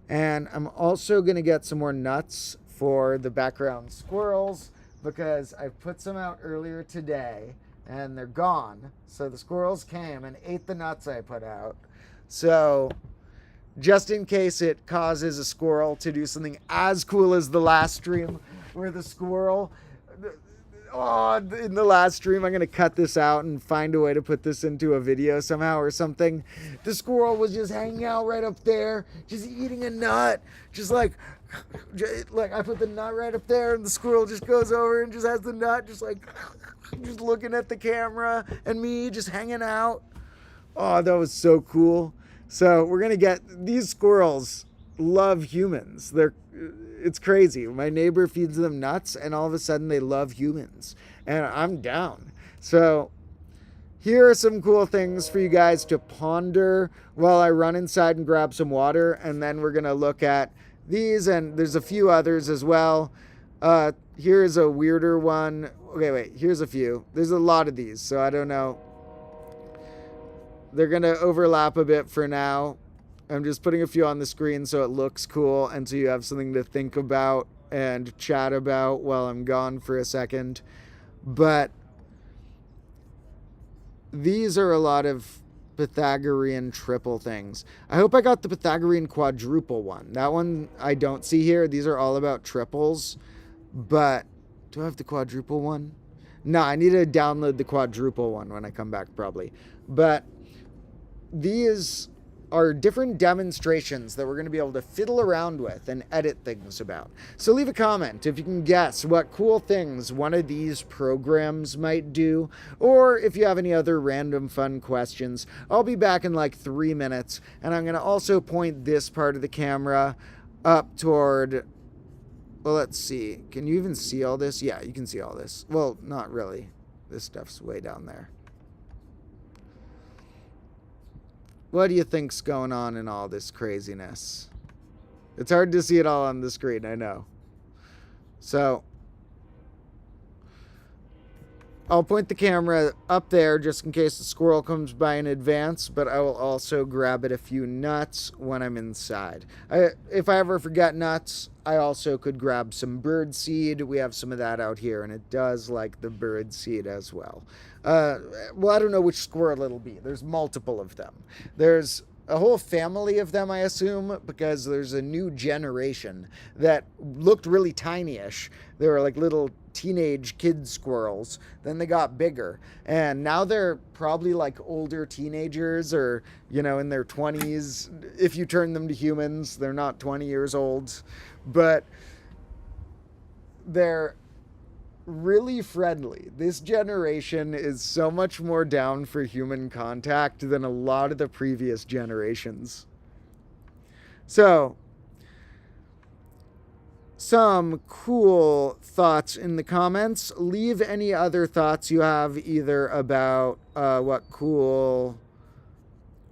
And I'm also going to get some more nuts for the background squirrels, because I put some out earlier today and they're gone. So the squirrels came and ate the nuts I put out. So just in case it causes a squirrel to do something as cool as the last stream, where the squirrel, in the last stream, I'm going to cut this out and find a way to put this into a video somehow or something. The squirrel was just hanging out right up there, just eating a nut, just like I put the nut right up there, and the squirrel just goes over and just has the nut, just looking at the camera, and me just hanging out. Oh, that was so cool. So we're gonna get, these squirrels love humans. It's crazy. My neighbor feeds them nuts, and all of a sudden they love humans, and I'm down. So here are some cool things for you guys to ponder while I run inside and grab some water, and then we're gonna look at these, and there's a few others as well. Here's a weirder one. Okay, wait, here's a few. There's a lot of these, so I don't know. They're gonna overlap a bit for now. I'm just putting a few on the screen so it looks cool, and so you have something to think about and chat about while I'm gone for a second. But these are a lot of Pythagorean triple things. I hope I got the Pythagorean quadruple one. That one I don't see here. These are all about triples. But do I have the quadruple one? No, I need to download the quadruple one when I come back probably. But these are different demonstrations that we're going to be able to fiddle around with and edit things about. So leave a comment if you can guess what cool things one of these programs might do, or if you have any other random fun questions. I'll be back in like 3 minutes, and I'm going to also point this part of the camera up toward, well, let's see. Can you even see all this? Yeah, you can see all this. Well, not really. This stuff's way down there. What do you think's going on in all this craziness? It's hard to see it all on the screen, I know. So I'll point the camera up there just in case the squirrel comes by in advance, but I will also grab it a few nuts when I'm inside. If I ever forget nuts, I also could grab some bird seed. We have some of that out here, and it does like the bird seed as well. Well, I don't know which squirrel it'll be. There's multiple of them. There's a whole family of them, I assume, because there's a new generation that looked really tiny-ish. They were like little teenage kid squirrels. Then they got bigger, and now they're probably like older teenagers, or, you know, in their 20s. If you turn them to humans, they're not 20 years old, but they're really friendly. This generation is so much more down for human contact than a lot of the previous generations. So, some cool thoughts in the comments. Leave any other thoughts you have, either about what cool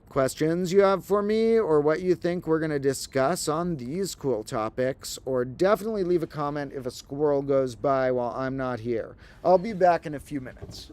questions you have for me, or what you think we're going to discuss on these cool topics, or definitely leave a comment if a squirrel goes by while I'm not here. I'll be back in a few minutes.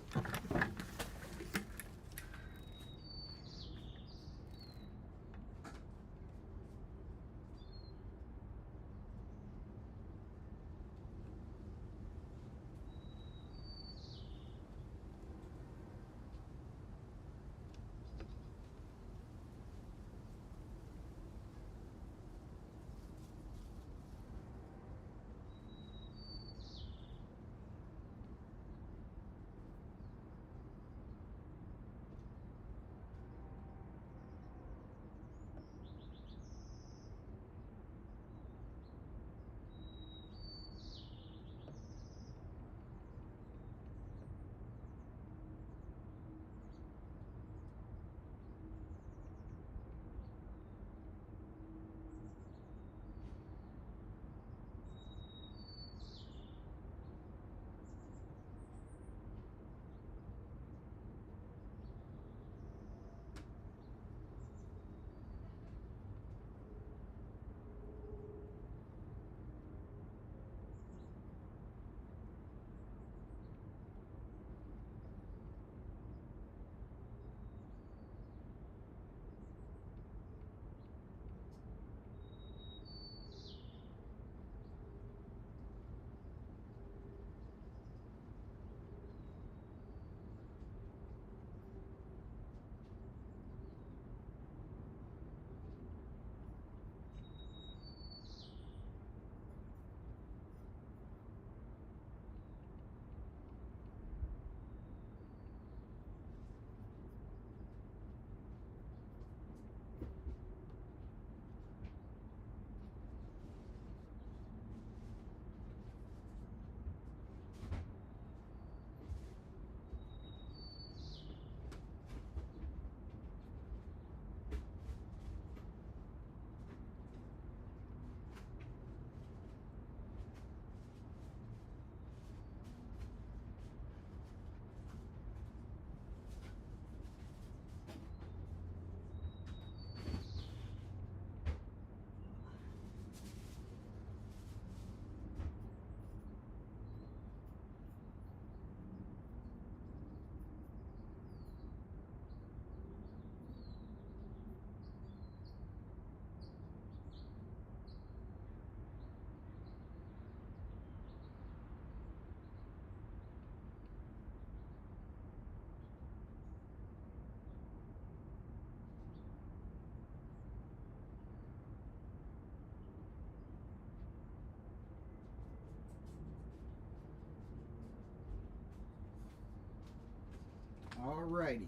Alrighty.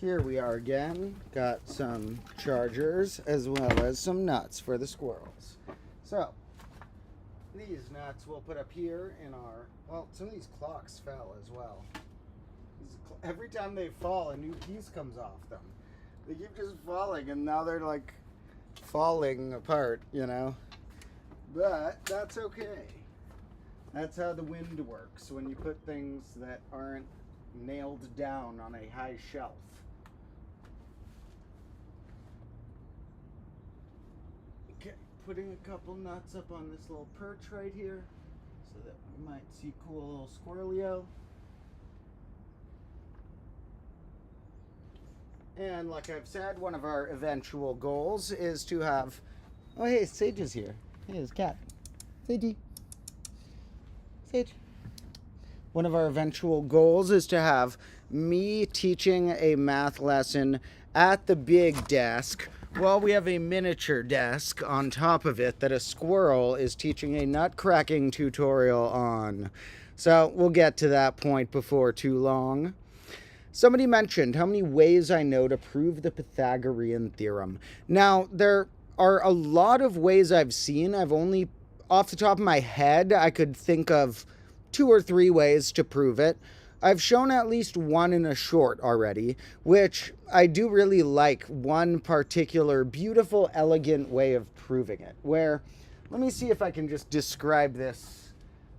Here we are again. Got some chargers as well as some nuts for the squirrels. So, these nuts we'll put up here in our... Well, some of these clocks fell as well. Every time they fall, a new piece comes off them. They keep just falling, and now they're like falling apart, you know? But that's okay. That's how the wind works when you put things that aren't nailed down on a high shelf. Okay, putting a couple nuts up on this little perch right here so that we might see cool little squirrelio. And like I've said, one of our eventual goals is to have... Oh, hey, Sage is here. Hey, there's cat. Sagey. Sage. One of our eventual goals is to have me teaching a math lesson at the big desk while we have a miniature desk on top of it that a squirrel is teaching a nut cracking tutorial on. So we'll get to that point before too long. Somebody mentioned how many ways I know to prove the Pythagorean theorem. Now, there are a lot of ways I've seen. I've only, off the top of my head, I could think of 2 or 3 ways to prove it. I've shown at least one in a short already, which I do really like, one particular beautiful, elegant way of proving it, where, let me see if I can just describe this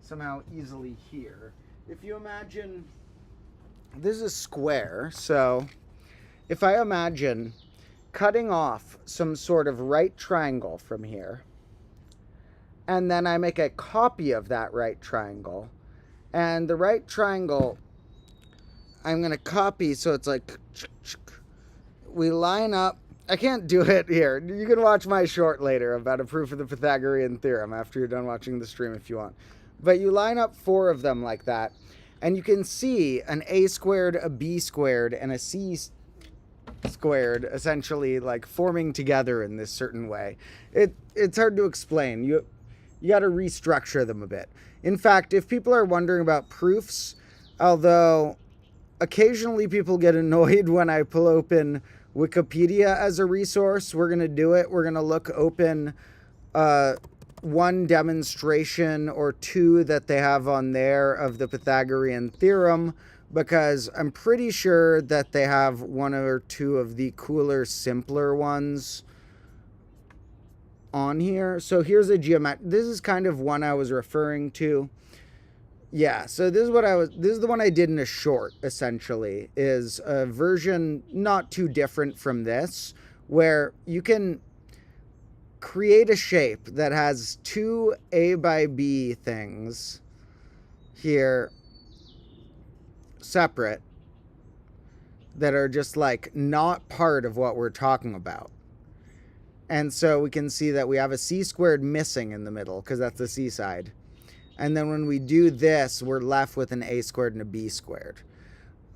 somehow easily here. If you imagine... This is a square, so if I imagine cutting off some sort of right triangle from here, and then I make a copy of that right triangle, and the right triangle I'm going to copy so it's like, we line up, I can't do it here, you can watch my short later about a proof of the Pythagorean theorem after you're done watching the stream if you want, but you line up 4 of them like that, and you can see an a squared, a b squared, and a c squared essentially like forming together in this certain way. It's hard to explain. You got to restructure them a bit. In fact, if people are wondering about proofs, although occasionally people get annoyed when I pull open Wikipedia as a resource, we're going to do it. We're going to look open one demonstration or 2 that they have on there of the Pythagorean theorem, because I'm pretty sure that they have 1 or 2 of the cooler, simpler ones on here. So here's a this is kind of one I was referring to. Yeah, so this is the one I did in a short, essentially, is a version not too different from this, where you can create a shape that has 2 A by B things here separate that are just like not part of what we're talking about. And so we can see that we have a c squared missing in the middle because that's the c side. And then when we do this, we're left with an a squared and a b squared.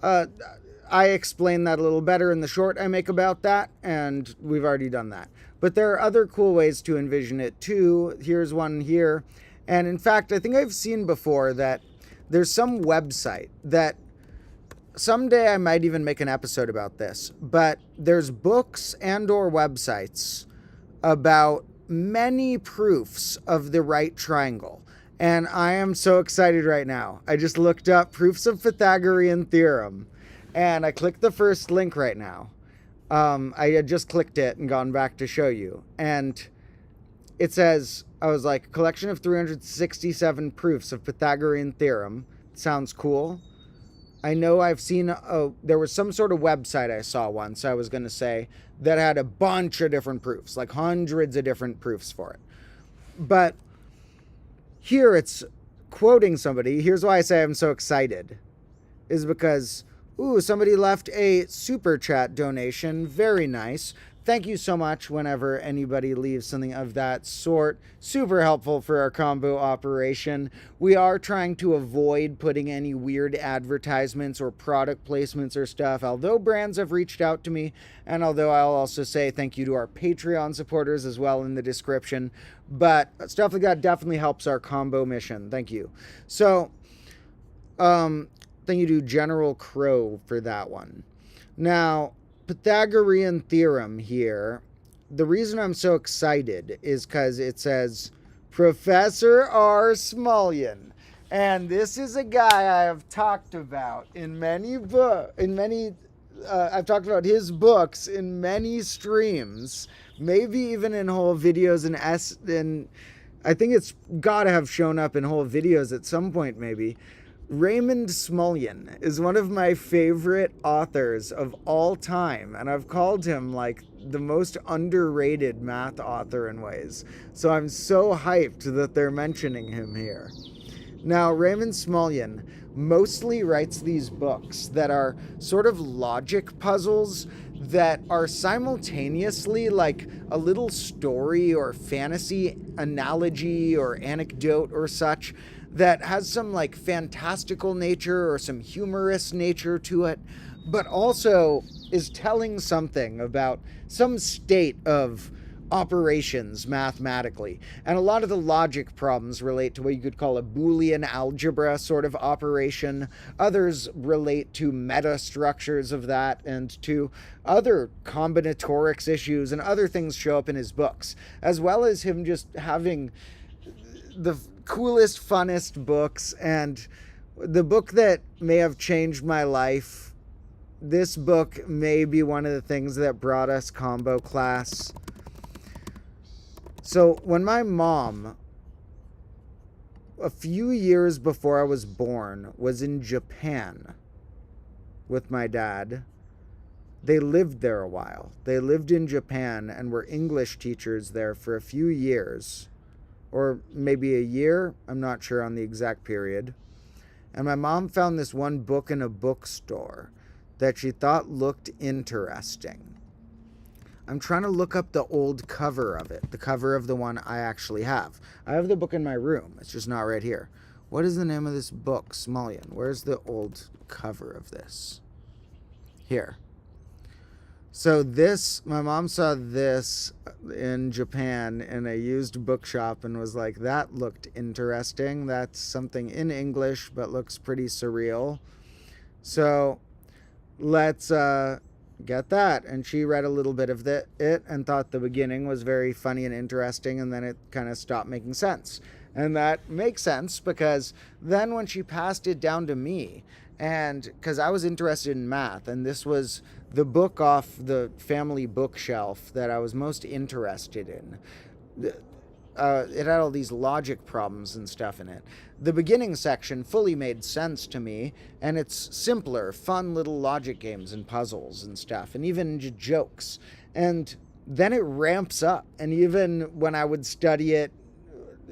I explain that a little better in the short I make about that, and we've already done that. But there are other cool ways to envision it too. Here's one here. And in fact, I think I've seen before that there's some website that someday I might even make an episode about this, but there's books and or websites about many proofs of the right triangle. And I am so excited right now. I just looked up proofs of Pythagorean theorem, and I clicked the first link right now. I had just clicked it and gone back to show you. And it says, I was like, collection of 367 proofs of Pythagorean theorem. Sounds cool. I know I've seen, there was some sort of website I saw once, I was going to say, that had a bunch of different proofs, like hundreds of different proofs for it. But here it's quoting somebody. Here's why I say I'm so excited, is because, ooh, somebody left a super chat donation. Very nice. Thank you so much whenever anybody leaves something of that sort. Super helpful for our combo operation. We are trying to avoid putting any weird advertisements or product placements or stuff, although brands have reached out to me, and although I'll also say thank you to our Patreon supporters as well in the description. But stuff like that definitely helps our combo mission. Thank you. So, Then you do general crow for that one. Now, Pythagorean theorem here, the reason I'm so excited is because it says Professor R. Smulyan. And this is a guy I have talked about in many I've talked about his books in many streams, maybe even in whole videos and I think it's got to have shown up in whole videos at some point maybe. Raymond Smulyan is one of my favorite authors of all time, and I've called him like the most underrated math author in ways. So I'm so hyped that they're mentioning him here. Now, Raymond Smulyan mostly writes these books that are sort of logic puzzles that are simultaneously like a little story or fantasy analogy or anecdote or such that has some like fantastical nature or some humorous nature to it, but also is telling something about some state of operations mathematically. And a lot of the logic problems relate to what you could call a Boolean algebra sort of operation. Others relate to meta structures of that and to other combinatorics issues, and other things show up in his books, as well as him just having the coolest, funnest books. And the book that may have changed my life, this book may be one of the things that brought us combo class. So when my mom, a few years before I was born, was in Japan with my dad, they lived there a while. They lived in Japan and were English teachers there for a few years, or maybe a year. I'm not sure on the exact period. And my mom found this one book in a bookstore that she thought looked interesting. I'm trying to look up the old cover of it, the cover of the one I actually have. I have the book in my room. It's just not right here. What is the name of this book, Smulyan? Where's the old cover of this? Here. So this, my mom saw this in Japan in a used bookshop and was like, that looked interesting. That's something in English, but looks pretty surreal. So let's get that. And she read a little bit of it and thought the beginning was very funny and interesting, and then it kind of stopped making sense. And that makes sense because then when she passed it down to me, and because I was interested in math, and this was the book off the family bookshelf that I was most interested in. It had all these logic problems and stuff in it. The beginning section fully made sense to me, and it's simpler, fun little logic games and puzzles and stuff, and even jokes. And then it ramps up, and even when I would study it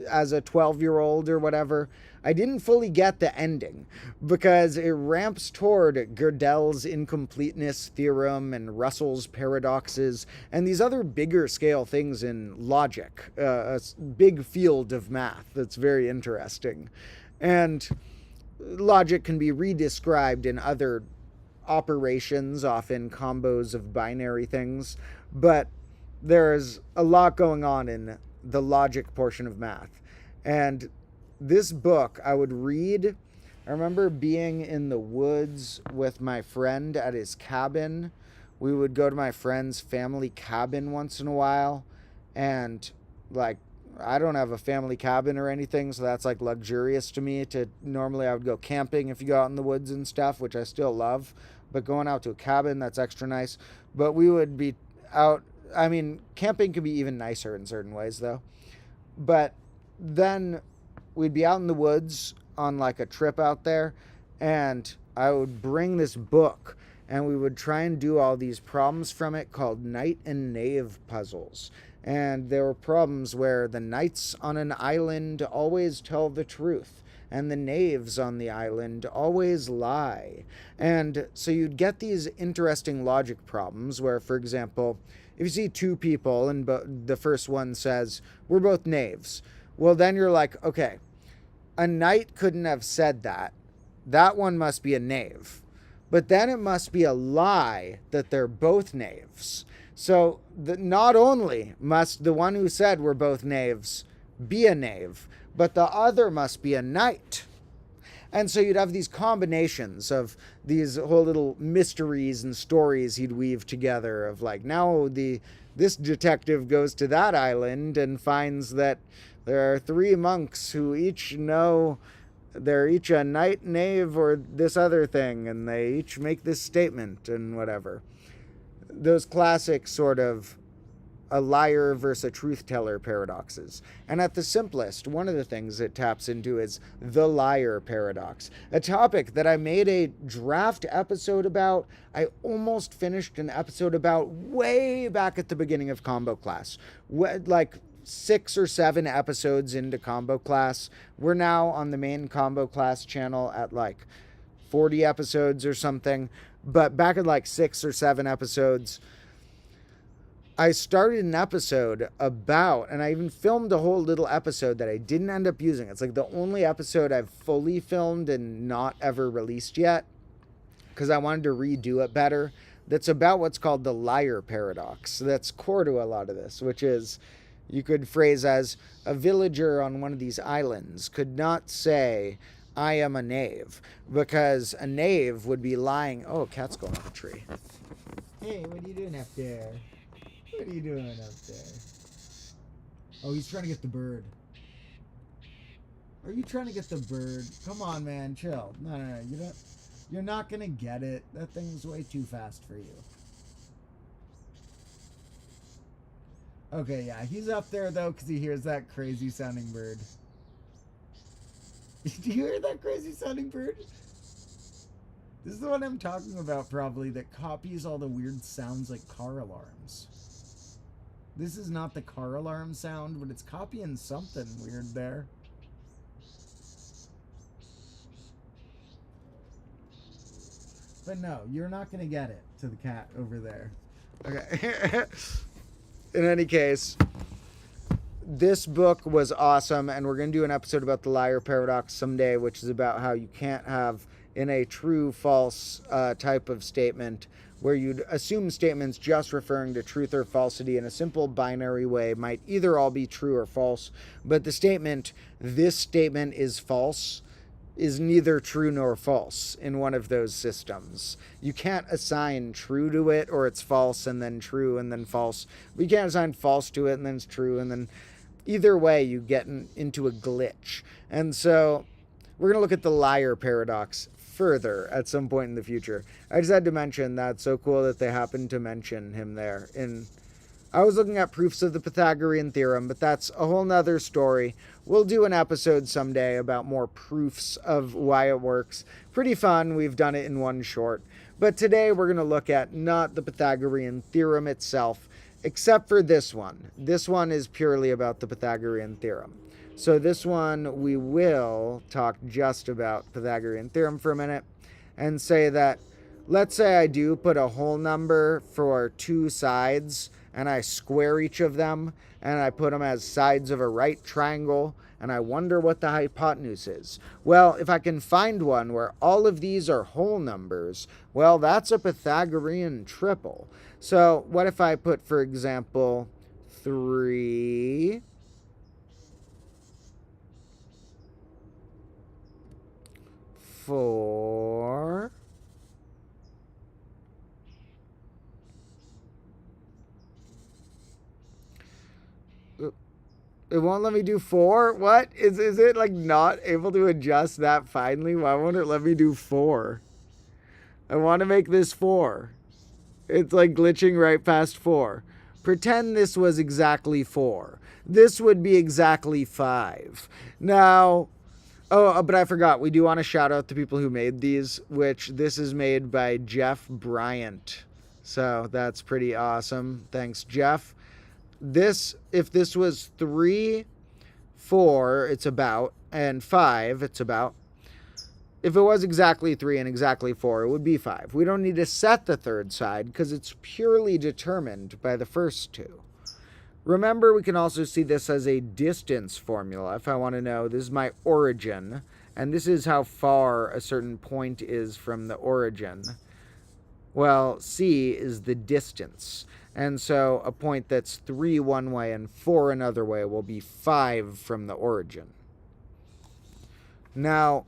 as a 12-year-old or whatever, I didn't fully get the ending, because it ramps toward Gödel's incompleteness theorem and Russell's paradoxes and these other bigger scale things in logic, a big field of math that's very interesting. And logic can be redescribed in other operations, often combos of binary things, but there's a lot going on in the logic portion of math. And this book I would read. I remember being in the woods with my friend at his cabin. We would go to my friend's family cabin once in a while. And like, I don't have a family cabin or anything, so that's like luxurious to me. Normally I would go camping if you go out in the woods and stuff, which I still love. But going out to a cabin, that's extra nice. But we would be out. I mean, camping could be even nicer in certain ways though. But then we'd be out in the woods on like a trip out there, and I would bring this book, and we would try and do all these problems from it called knight and knave puzzles. And there were problems where the knights on an island always tell the truth, and the knaves on the island always lie. And so you'd get these interesting logic problems where, for example, if you see two people and the first one says, we're both knaves, well, then you're like, okay, a knight couldn't have said that. That one must be a knave. But then it must be a lie that they're both knaves. So not only must the one who said we're both knaves be a knave, but the other must be a knight. And so you'd have these combinations of these whole little mysteries and stories he'd weave together of like, now this detective goes to that island and finds that there are 3 monks who each know they're each a knight, knave, or this other thing, and they each make this statement and whatever. Those classic sort of a liar versus a truth teller paradoxes. And at the simplest, one of the things it taps into is the liar paradox, a topic that I made a draft episode about. I almost finished an episode about way back at the beginning of Combo Class, like 6 or 7 episodes into Combo Class. We're now on the main Combo Class channel at like 40 episodes or something, but back at like 6 or 7 episodes, I started an episode about, and I even filmed a whole little episode that I didn't end up using. It's like the only episode I've fully filmed and not ever released yet, because I wanted to redo it better. That's about what's called the liar paradox. That's core to a lot of this, which is, you could phrase as, a villager on one of these islands could not say, I am a knave, because a knave would be lying. Oh, cat's going up a tree. Hey, what are you doing up there? What are you doing up there? Oh, he's trying to get the bird. Are you trying to get the bird? Come on, man, chill. No. You're not gonna get it. That thing's way too fast for you. Okay, yeah, he's up there though because he hears that crazy sounding bird. Do you hear that crazy sounding bird? This is the one I'm talking about, probably, that copies all the weird sounds like car alarms. This is not the car alarm sound, but it's copying something weird there. But no, you're not going to get it to the cat over there. Okay. In any case, this book was awesome, and we're going to do an episode about the liar paradox someday, which is about how you can't have in a true-false type of statement where you'd assume statements just referring to truth or falsity in a simple binary way might either all be true or false, but the statement, this statement is false, is neither true nor false in one of those systems. You can't assign true to it, or it's false and then true and then false. But you can't assign false to it and then it's true, and then either way you get into a glitch. And so we're going to look at the liar paradox further at some point in the future. I just had to mention that. So cool that they happened to mention him there. I was looking at proofs of the Pythagorean theorem, but that's a whole nother story. We'll do an episode someday about more proofs of why it works. Pretty fun. We've done it in one short. But today we're going to look at not the Pythagorean theorem itself, except for this one. This one is purely about the Pythagorean theorem. So this one, we will talk just about Pythagorean theorem for a minute and say that, let's say I do put a whole number for 2 sides and I square each of them and I put them as sides of a right triangle and I wonder what the hypotenuse is. Well, if I can find one where all of these are whole numbers, well, that's a Pythagorean triple. So what if I put, for example, 3... 4... It won't let me do 4? What? Is it like not able to adjust that finely? Why won't it let me do 4? I want to make this 4. It's like glitching right past 4. Pretend this was exactly 4. This would be exactly 5. Now, but I forgot. We do want to shout out the people who made these, which this is made by Jeff Bryant. So that's pretty awesome. Thanks, Jeff. If this was 3, 4, it's about, and 5, it's about. If it was exactly 3 and exactly 4, it would be 5. We don't need to set the third side because it's purely determined by the first 2. Remember, we can also see this as a distance formula. If I want to know, this is my origin, and this is how far a certain point is from the origin. Well, C is the distance. And so a point that's 3 one way and 4 another way will be 5 from the origin. Now,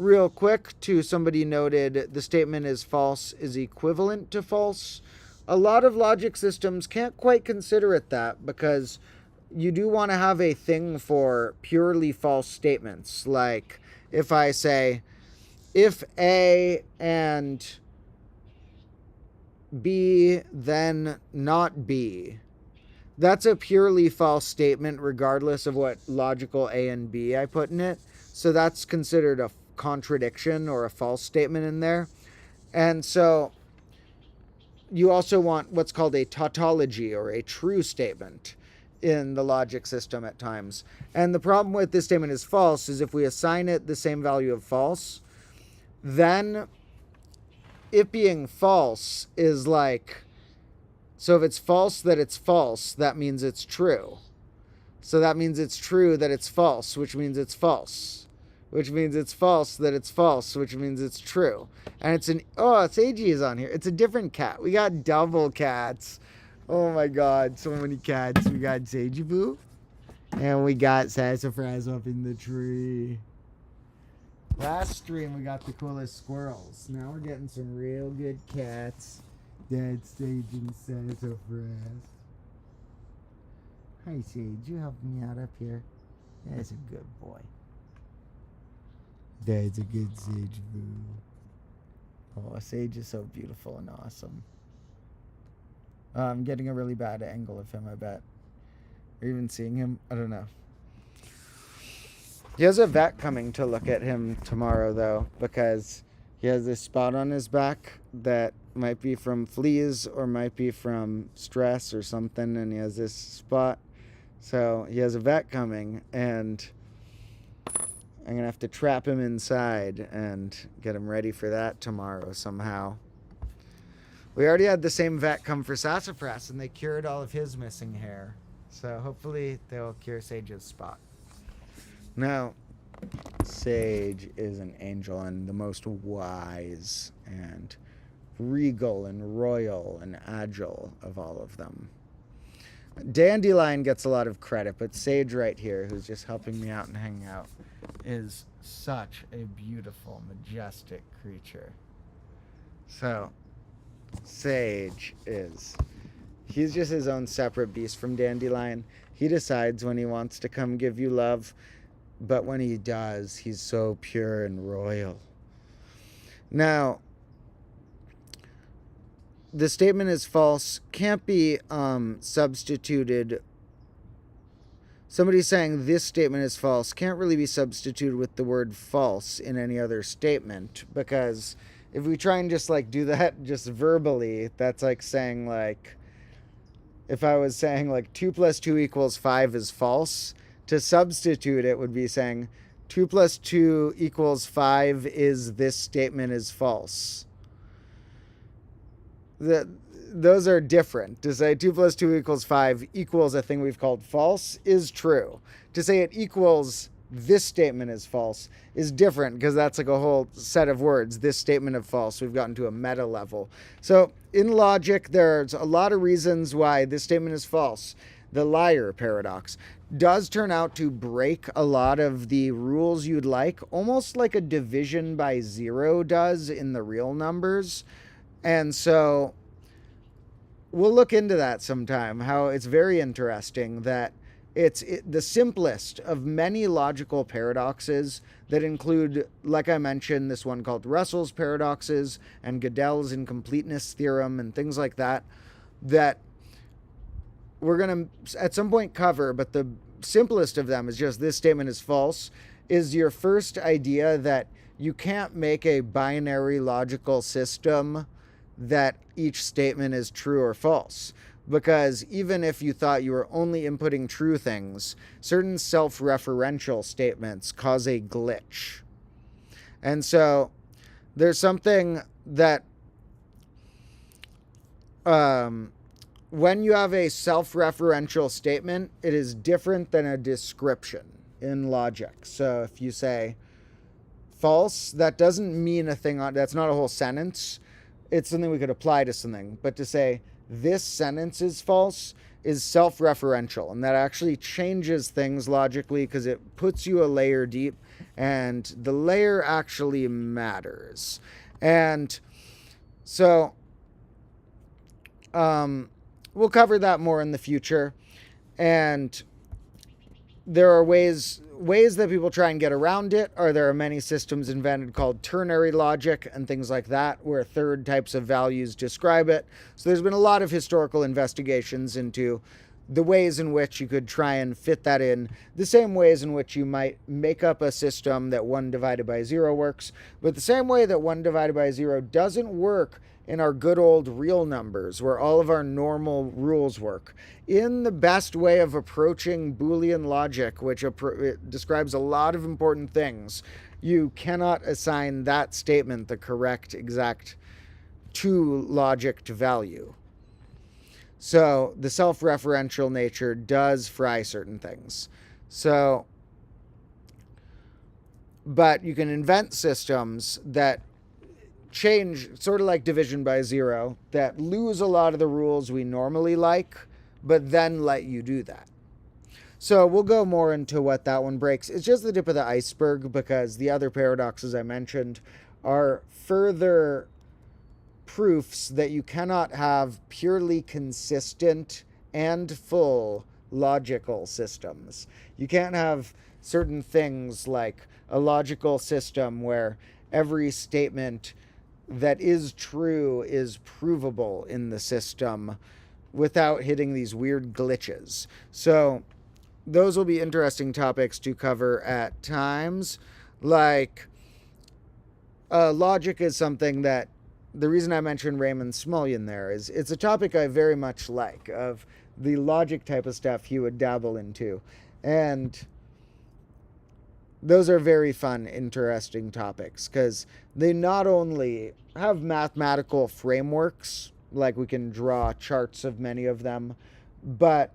real quick, to somebody noted the statement is false is equivalent to false. A lot of logic systems can't quite consider it that, because you do want to have a thing for purely false statements. Like if I say, if A and B, then not B. That's a purely false statement regardless of what logical A and B I put in it. So that's considered a contradiction or a false statement in there. And so you also want what's called a tautology, or a true statement, in the logic system at times. And the problem with this statement is false is if we assign it the same value of false, then it being false is like, so if it's false that it's false, that means it's true. So that means it's true that it's false, which means it's false. Which means it's false that it's false, which means it's true. And it's Seiji is on here. It's a different cat. We got double cats. Oh my god, so many cats. We got Seiji Boo. And we got Sassafras up in the tree. Last stream we got the coolest squirrels. Now we're getting some real good cats. Dad, Sage, and Sassafras. Hi Sage, you help me out up here. That's a good boy. Dad's a good Sage Boo. Oh, Sage is so beautiful and awesome. I'm getting a really bad angle of him, I bet. Or even seeing him, I don't know. He has a vet coming to look at him tomorrow, though, because he has this spot on his back that might be from fleas or might be from stress or something, and he has this spot. So he has a vet coming, and I'm going to have to trap him inside and get him ready for that tomorrow somehow. We already had the same vet come for Sassafras, and they cured all of his missing hair. So hopefully they'll cure Sage's spot. Now, Sage is an angel and the most wise and regal and royal and agile of all of them. Dandelion gets a lot of credit, but Sage right here, who's just helping me out and hanging out, is such a beautiful, majestic creature. So, Sage he's just his own separate beast from Dandelion. He decides when he wants to come give you love, but when he does, he's so pure and royal. Now, the statement is false can't be substituted. Somebody saying this statement is false can't really be substituted with the word false in any other statement, because if we try and just like do that just verbally, that's like saying like, if I was saying like 2 + 2 = 5 is false, to substitute it would be saying 2 + 2 = 5 is this statement is false. Those are different. To say 2 + 2 = 5 equals a thing we've called false is true. To say it equals this statement is false is different, because that's like a whole set of words. This statement of false, we've gotten to a meta level. So in logic, there's a lot of reasons why this statement is false. The liar paradox does turn out to break a lot of the rules you'd like, almost like a division by 0 does in the real numbers. And so we'll look into that sometime, how it's very interesting that it's the simplest of many logical paradoxes that include, like I mentioned, this one called Russell's paradoxes and Gödel's incompleteness theorem and things like that, that we're going to at some point cover. But the simplest of them is just this statement is false, is your first idea that you can't make a binary logical system that each statement is true or false. Because even if you thought you were only inputting true things, certain self-referential statements cause a glitch. And so there's something that when you have a self-referential statement, it is different than a description in logic. So if you say false, that doesn't mean a thing that's not a whole sentence. It's something we could apply to something. But to say this sentence is false is self-referential, and that actually changes things logically because it puts you a layer deep and the layer actually matters. And so we'll cover that more in the future. And there are ways that people try and get around it, or there are many systems invented called ternary logic and things like that, where third types of values describe it. So there's been a lot of historical investigations into the ways in which you could try and fit that in, the same ways in which you might make up a system that 1 divided by 0 works, but the same way that 1 divided by 0 doesn't work in our good old real numbers, where all of our normal rules work. In the best way of approaching Boolean logic, which it describes a lot of important things, you cannot assign that statement the correct, exact two-logicked value. So the self-referential nature does fry certain things. So, but you can invent systems that change, sort of like division by 0, that lose a lot of the rules we normally like, but then let you do that. So we'll go more into what that one breaks. It's just the tip of the iceberg, because the other paradoxes I mentioned are further proofs that you cannot have purely consistent and full logical systems. You can't have certain things like a logical system where every statement that is true is provable in the system without hitting these weird glitches. So those will be interesting topics to cover at times. Like, logic is something that, the reason I mentioned Raymond Smulyan there is it's a topic I very much like, of the logic type of stuff he would dabble into. And those are very fun, interesting topics, because they not only have mathematical frameworks, like we can draw charts of many of them, but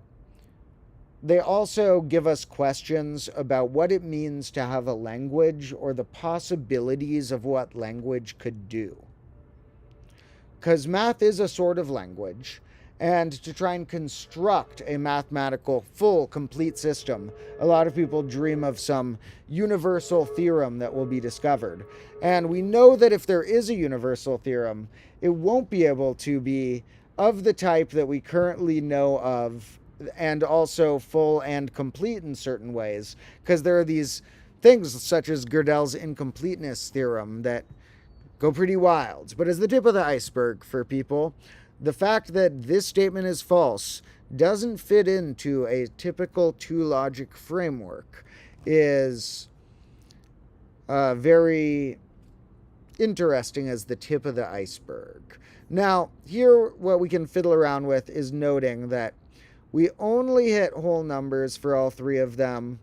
they also give us questions about what it means to have a language, or the possibilities of what language could do. Because math is a sort of language, and to try and construct a mathematical, full, complete system, a lot of people dream of some universal theorem that will be discovered. And we know that if there is a universal theorem, it won't be able to be of the type that we currently know of, and also full and complete in certain ways, because there are these things such as Gödel's incompleteness theorem that go pretty wild. But as the tip of the iceberg for people, the fact that this statement is false doesn't fit into a typical two-logic framework is very interesting as the tip of the iceberg. Now, here what we can fiddle around with is noting that we only hit whole numbers for all three of them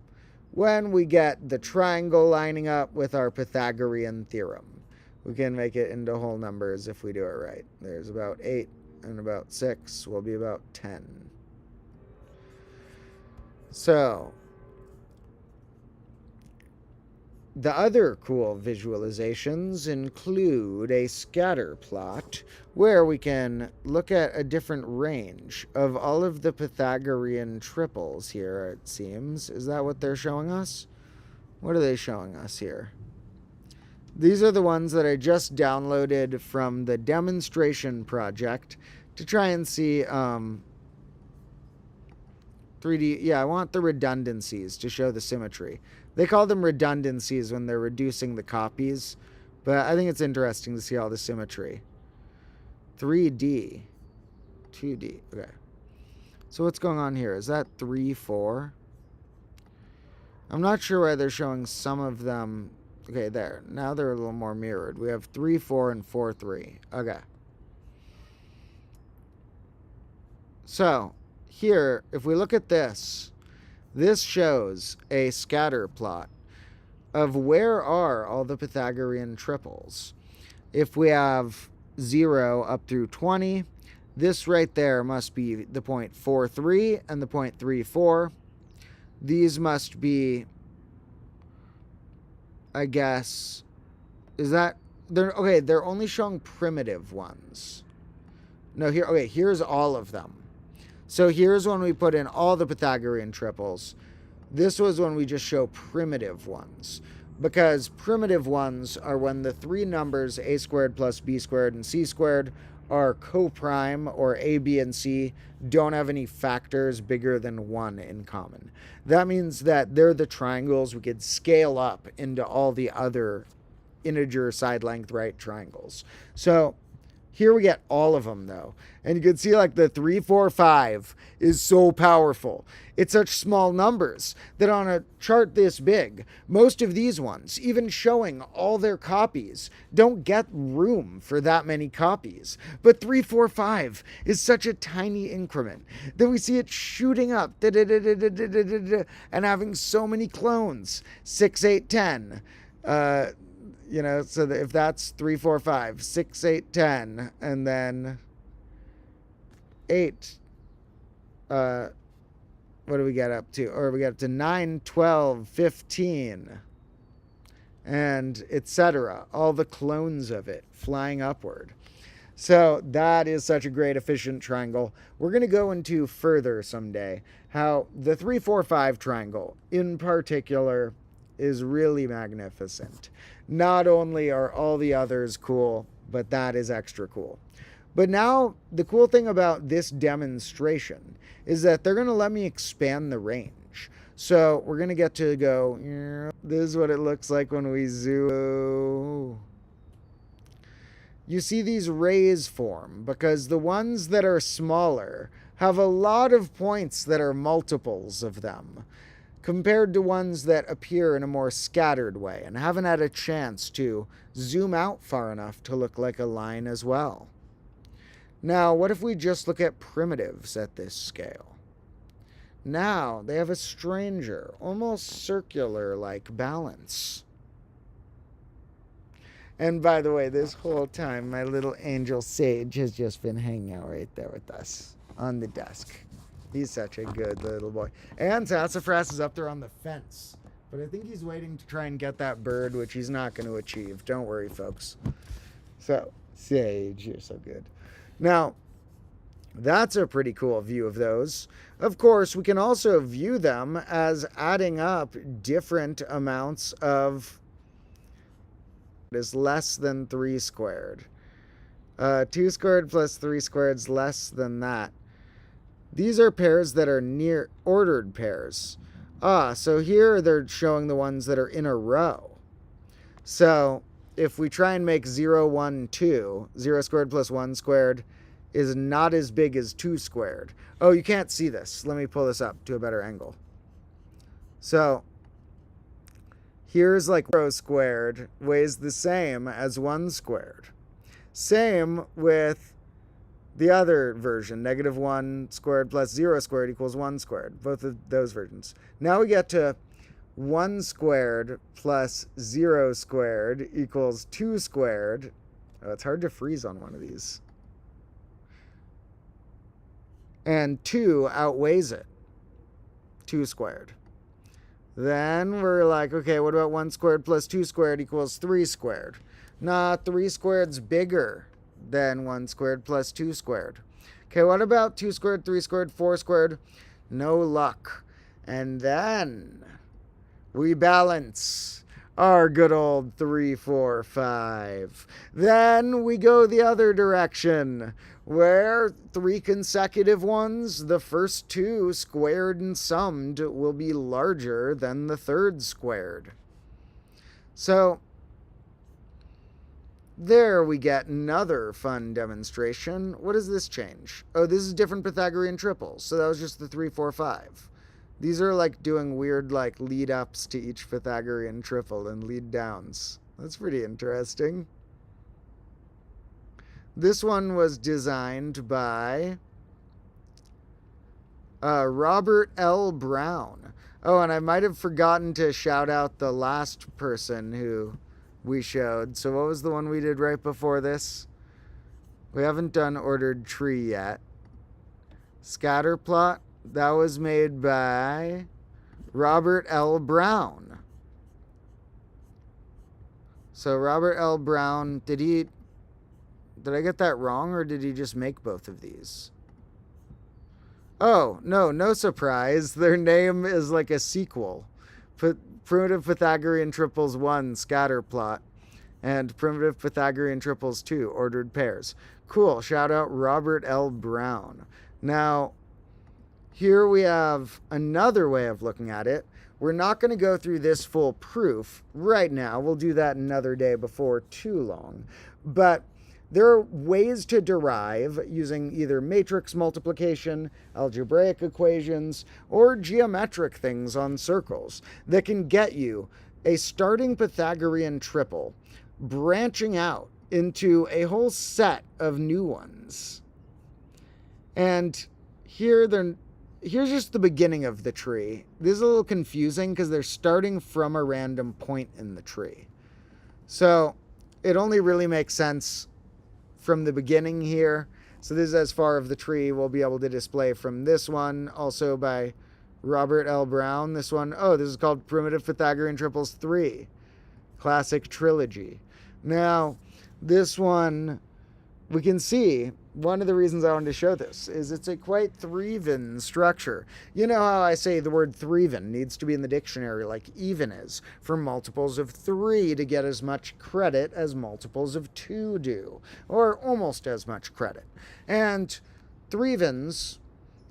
when we get the triangle lining up with our Pythagorean theorem. We can make it into whole numbers if we do it right. There's about 8 and about 6 will be about 10. So, the other cool visualizations include a scatter plot where we can look at a different range of all of the Pythagorean triples here, it seems. Is that what they're showing us? What are they showing us here? These are the ones that I just downloaded from the demonstration project to try and see 3D. Yeah, I want the redundancies to show the symmetry. They call them redundancies when they're reducing the copies, but I think it's interesting to see all the symmetry. 3D. 2D. Okay. So what's going on here? Is that 3, 4? I'm not sure why they're showing some of them. Okay, there. Now they're a little more mirrored. We have 3, 4, and 4, 3. Okay. So, here, if we look at this, this shows a scatter plot of where are all the Pythagorean triples. If we have 0 up through 20, this right there must be the point 4, 3 and the point 3, 4. These must be, I guess, is that, they're only showing primitive ones. No, here, okay, here's all of them. So here's when we put in all the Pythagorean triples. This was when we just show primitive ones. because primitive ones are when the three numbers a squared plus b squared and c squared are coprime, or a, b, and c don't have any factors bigger than 1 in common. That means that they're the triangles we could scale up into all the other integer side length right triangles. So here we get all of them, though. And you can see like the 3, 4, 5 is so powerful. It's such small numbers that on a chart this big, most of these ones, even showing all their copies, don't get room for that many copies. But 3, 4, 5 is such a tiny increment that we see it shooting up and having so many clones. 6, 8, 10. You know, so that if that's 3, 4, 5, 6, 8, 10, and then 8, what do we get up to? Or we get up to 9, 12, 15, and etc. All the clones of it flying upward. So that is such a great efficient triangle. We're going to go into further someday how the 3, 4, 5 triangle in particular is really magnificent. Not only are all the others cool, but that is extra cool. But now, the cool thing about this demonstration is that they're going to let me expand the range. So we're going to get to go, this is what it looks like when we zoom. You see these rays form because the ones that are smaller have a lot of points that are multiples of them, compared to ones that appear in a more scattered way and haven't had a chance to zoom out far enough to look like a line as well. Now, what if we just look at primitives at this scale? Now, they have a stranger, almost circular-like balance. And by the way, this whole time, my little angel Sage has just been hanging out right there with us on the desk. He's such a good little boy. And Sassafras is up there on the fence. But I think he's waiting to try and get that bird, which he's not going to achieve. Don't worry, folks. So, Sage, you're so good. Now, that's a pretty cool view of those. Of course, we can also view them as adding up different amounts of is less than 3 squared. 2 squared plus 3 squared is less than that. These are pairs that are near ordered pairs. So here they're showing the ones that are in a row. So if we try and make 0, 1, 2, 0 squared plus 1 squared is not as big as 2 squared. Oh, you can't see this. Let me pull this up to a better angle. So here's like 0 squared weighs the same as 1 squared. Same with the other version, negative 1 squared plus 0 squared equals 1 squared. Both of those versions. Now we get to 1 squared plus 0 squared equals 2 squared. Oh, it's hard to freeze on one of these. And 2 outweighs it. 2 squared. Then we're like, okay, what about 1 squared plus 2 squared equals 3 squared? Nah, 3 squared's bigger than 1 squared plus 2 squared. Okay, what about 2 squared, 3 squared, 4 squared? No luck. And then we balance our good old 3, 4, 5. Then we go the other direction, where 3 consecutive ones, the first 2 squared and summed, will be larger than the third squared. So there we get another fun demonstration. What does this change? Oh, this is different Pythagorean triples. So that was just the 3, 4, 5. These are like doing weird like lead ups to each Pythagorean triple and lead downs. That's pretty interesting. This one was designed by Robert L. Brown. Oh, and I might have forgotten to shout out the last person who we showed. So what was the one we did right before this? We haven't done ordered tree yet. Scatter plot. That was made by Robert L. Brown. So Robert L. Brown, did I get that wrong, or did he just make both of these? Oh, no surprise. Their name is like a sequel. primitive Pythagorean triples 1, scatter plot, and primitive Pythagorean triples 2, ordered pairs. Cool. Shout out Robert L. Brown. Now, here we have another way of looking at it. We're not going to go through this full proof right now. We'll do that another day before too long. But there are ways to derive using either matrix multiplication, algebraic equations, or geometric things on circles that can get you a starting Pythagorean triple branching out into a whole set of new ones. And here's just the beginning of the tree. This is a little confusing because they're starting from a random point in the tree. So it only really makes sense from the beginning here. So this is as far of the tree we'll be able to display from this one, also by Robert L. Brown. This one, this is called Primitive Pythagorean Triples 3, Classic Trilogy. Now, this one, we can see, one of the reasons I wanted to show this is it's a quite threeven structure. You know how I say the word threeven needs to be in the dictionary like even is for multiples of 3 to get as much credit as multiples of 2 do, or almost as much credit. And threevens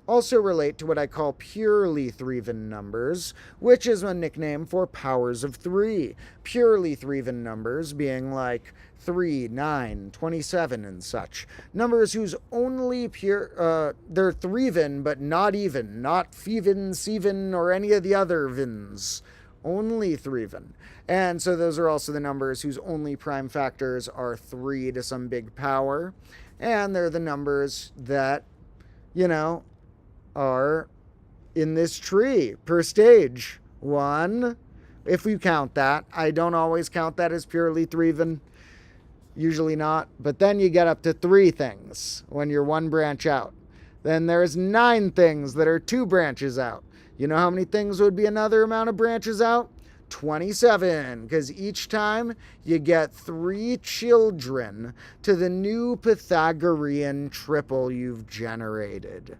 also relate to what I call purely threeven numbers, which is a nickname for powers of 3. Purely threeven numbers being like 3, 9, 27, and such. Numbers whose only they're threeven, but not even, not feven, seven, or any of the other vins. Only threeven. And so those are also the numbers whose only prime factors are 3 to some big power. And they're the numbers that, are in this tree per stage. 1, if we count that. I don't always count that as purely threeven. Usually not. But then you get up to 3 things when you're 1 branch out. Then there's 9 things that are 2 branches out. You know how many things would be another amount of branches out? 27, because each time you get 3 children to the new Pythagorean triple you've generated.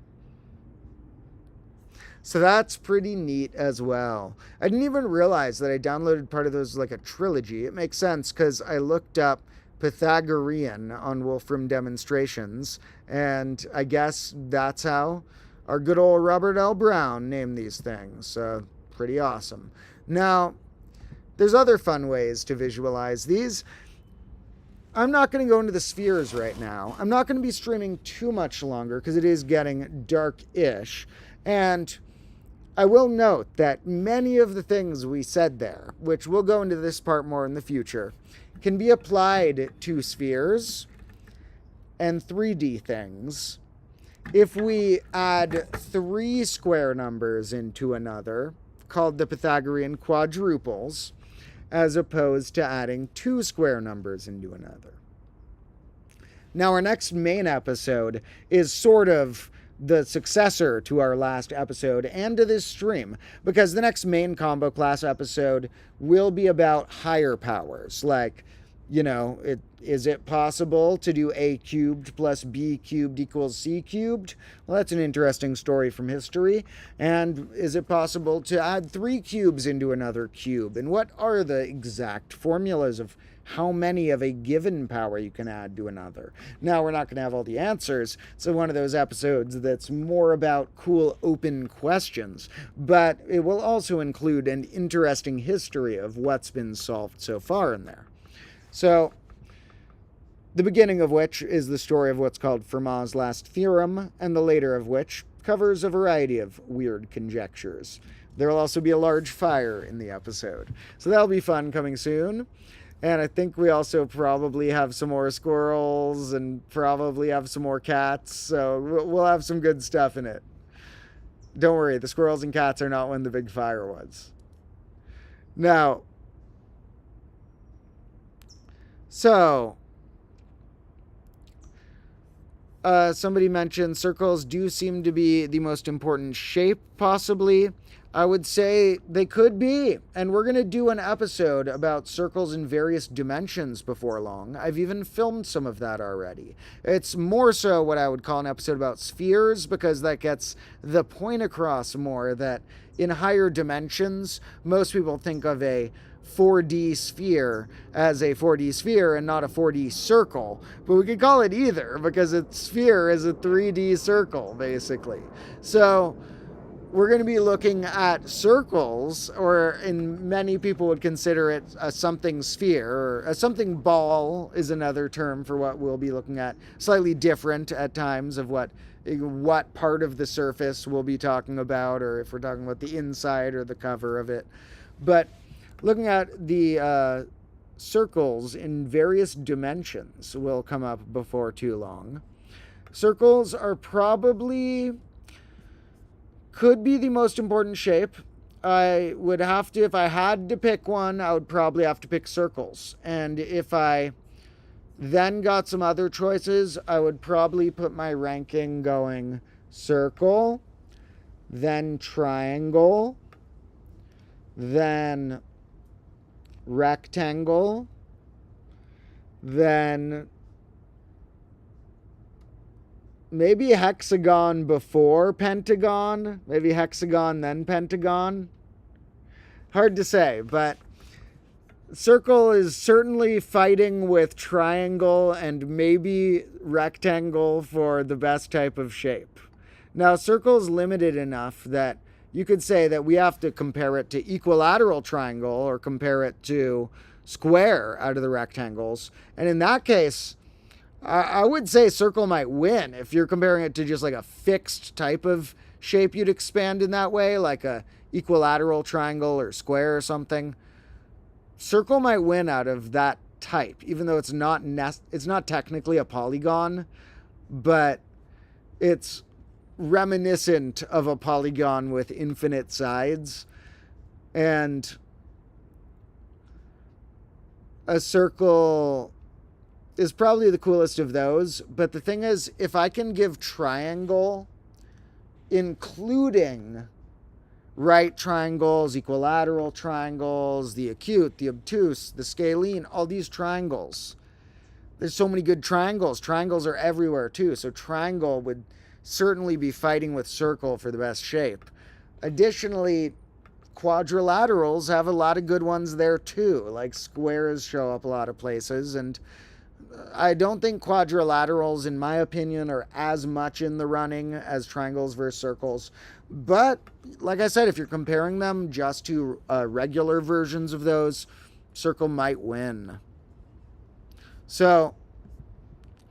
So that's pretty neat as well. I didn't even realize that I downloaded part of those like a trilogy. It makes sense because I looked up Pythagorean on Wolfram demonstrations, and I guess that's how our good old Robert L. Brown named these things. Pretty awesome. Now, there's other fun ways to visualize these. I'm not going to go into the spheres right now. I'm not going to be streaming too much longer because it is getting dark-ish. And I will note that many of the things we said there, which we'll go into this part more in the future, can be applied to spheres and 3D things if we add 3 square numbers into another, called the Pythagorean quadruples, as opposed to adding 2 square numbers into another. Now, our next main episode is sort of the successor to our last episode and to this stream, because the next main combo class episode will be about higher powers, like, is it possible to do a cubed plus b cubed equals c cubed? Well, that's an interesting story from history. And is it possible to add 3 cubes into another cube? And what are the exact formulas of how many of a given power you can add to another? Now, we're not going to have all the answers, so one of those episodes that's more about cool open questions, but it will also include an interesting history of what's been solved so far in there. So, the beginning of which is the story of what's called Fermat's last theorem, and the later of which covers a variety of weird conjectures. There will also be a large fire in the episode. So that'll be fun coming soon. And I think we also probably have some more squirrels and probably have some more cats. So we'll have some good stuff in it. Don't worry, the squirrels and cats are not when the big fire was. Now, so somebody mentioned circles do seem to be the most important shape, possibly. I would say they could be. And we're going to do an episode about circles in various dimensions before long. I've even filmed some of that already. It's more so what I would call an episode about spheres, because that gets the point across more that in higher dimensions, most people think of a 4D sphere as a 4D sphere and not a 4D circle. But we could call it either, because a sphere is a 3D circle, basically. So we're going to be looking at circles, or in many people would consider it a something sphere, or a something ball is another term for what we'll be looking at. Slightly different at times of what part of the surface we'll be talking about, or if we're talking about the inside or the cover of it. But looking at the circles in various dimensions will come up before too long. Circles are probably could be the most important shape. I would have to, if I had to pick one, I would probably have to pick circles. And if I then got some other choices, I would probably put my ranking going circle, then triangle, then rectangle, then maybe hexagon before pentagon, maybe hexagon then pentagon. Hard to say, but circle is certainly fighting with triangle and maybe rectangle for the best type of shape. Now, circle is limited enough that you could say that we have to compare it to equilateral triangle or compare it to square out of the rectangles. And in that case, I would say circle might win. If you're comparing it to just like a fixed type of shape you'd expand in that way, like a equilateral triangle or square or something, circle might win out of that type, even though it's not technically a polygon, but it's reminiscent of a polygon with infinite sides. And a circle is probably the coolest of those. But the thing is, if I can give triangle, including right triangles, equilateral triangles, the acute, the obtuse, the scalene, all these triangles, there's so many good triangles. Triangles are everywhere too. So triangle would certainly be fighting with circle for the best shape. Additionally, quadrilaterals have a lot of good ones there too. Like squares show up a lot of places, and I don't think quadrilaterals, in my opinion, are as much in the running as triangles versus circles. But, like I said, if you're comparing them just to regular versions of those, circle might win. So,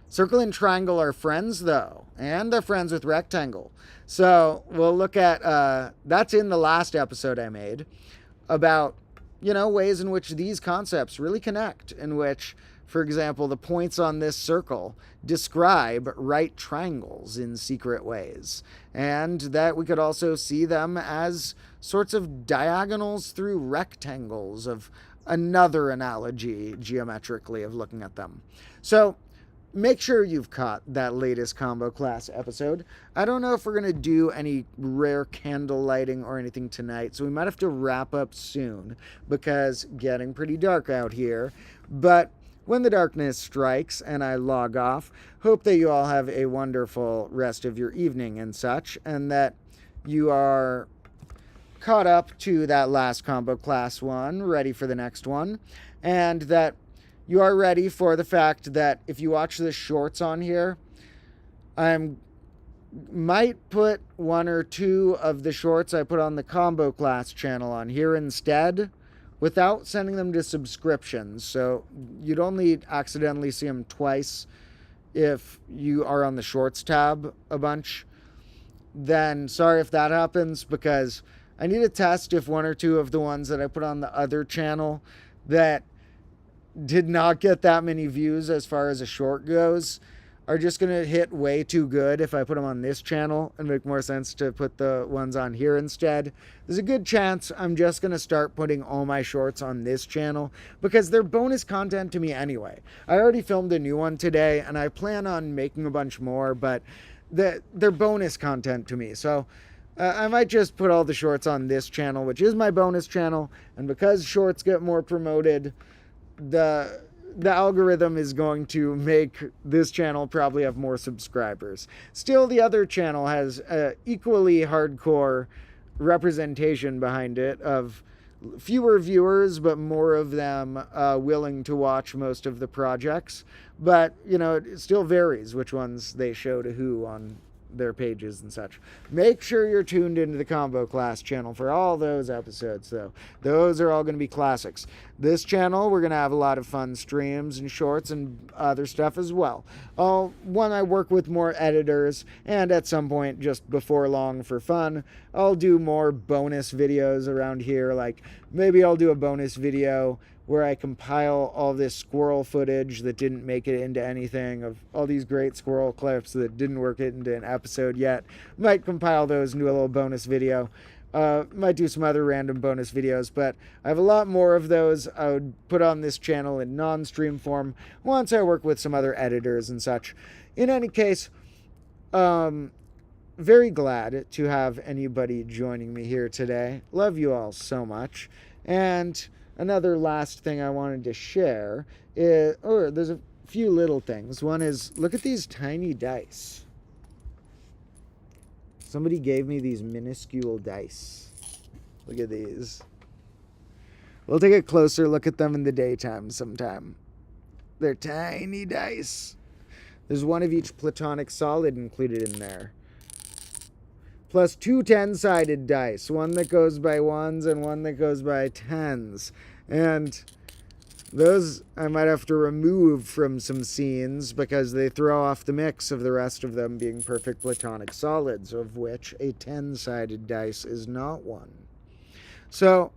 circle and triangle are friends, though, and they're friends with rectangle. So, we'll look at, that's in the last episode I made, about, ways in which these concepts really connect, in which, for example, the points on this circle describe right triangles in secret ways, and that we could also see them as sorts of diagonals through rectangles of another analogy geometrically of looking at them. So make sure you've caught that latest combo class episode. I don't know if we're going to do any rare candle lighting or anything tonight, so we might have to wrap up soon because getting pretty dark out here. But when the darkness strikes and I log off, hope that you all have a wonderful rest of your evening and such, and that you are caught up to that last combo class one, ready for the next one, and that you are ready for the fact that if you watch the shorts on here, I might put one or two of the shorts I put on the combo class channel on here instead, without sending them to subscriptions. So you'd only accidentally see them twice if you are on the shorts tab a bunch. Then sorry if that happens, because I need to test if one or two of the ones that I put on the other channel that did not get that many views as far as a short goes are just going to hit way too good if I put them on this channel and make more sense to put the ones on here instead. There's a good chance I'm just going to start putting all my shorts on this channel because they're bonus content to me anyway. I already filmed a new one today and I plan on making a bunch more, but they're bonus content to me. So I might just put all the shorts on this channel, which is my bonus channel. And because shorts get more promoted, the algorithm is going to make this channel probably have more subscribers. Still, the other channel has equally hardcore representation behind it of fewer viewers, but more of them willing to watch most of the projects. But, you know, it still varies which ones they show to who on their pages and such. Make sure you're tuned into the Combo Class channel for all those episodes, though. Those are all going to be classics. This channel, we're going to have a lot of fun streams and shorts and other stuff as well. When I work with more editors, and at some point, just before long for fun, I'll do more bonus videos around here. Like, maybe I'll do a bonus video where I compile all this squirrel footage that didn't make it into anything, of all these great squirrel clips that didn't work it into an episode yet. Might compile those into a little bonus video. Might do some other random bonus videos, but I have a lot more of those I would put on this channel in non-stream form once I work with some other editors and such. In any case, very glad to have anybody joining me here today. Love you all so much. And another last thing I wanted to share is, there's a few little things. One is, look at these tiny dice. Somebody gave me these minuscule dice. Look at these. We'll take a closer look at them in the daytime sometime. They're tiny dice. There's one of each platonic solid included in there. Plus 2 10-sided dice, one that goes by 1s and one that goes by 10s. And those I might have to remove from some scenes because they throw off the mix of the rest of them being perfect platonic solids, of which a 10-sided dice is not one. So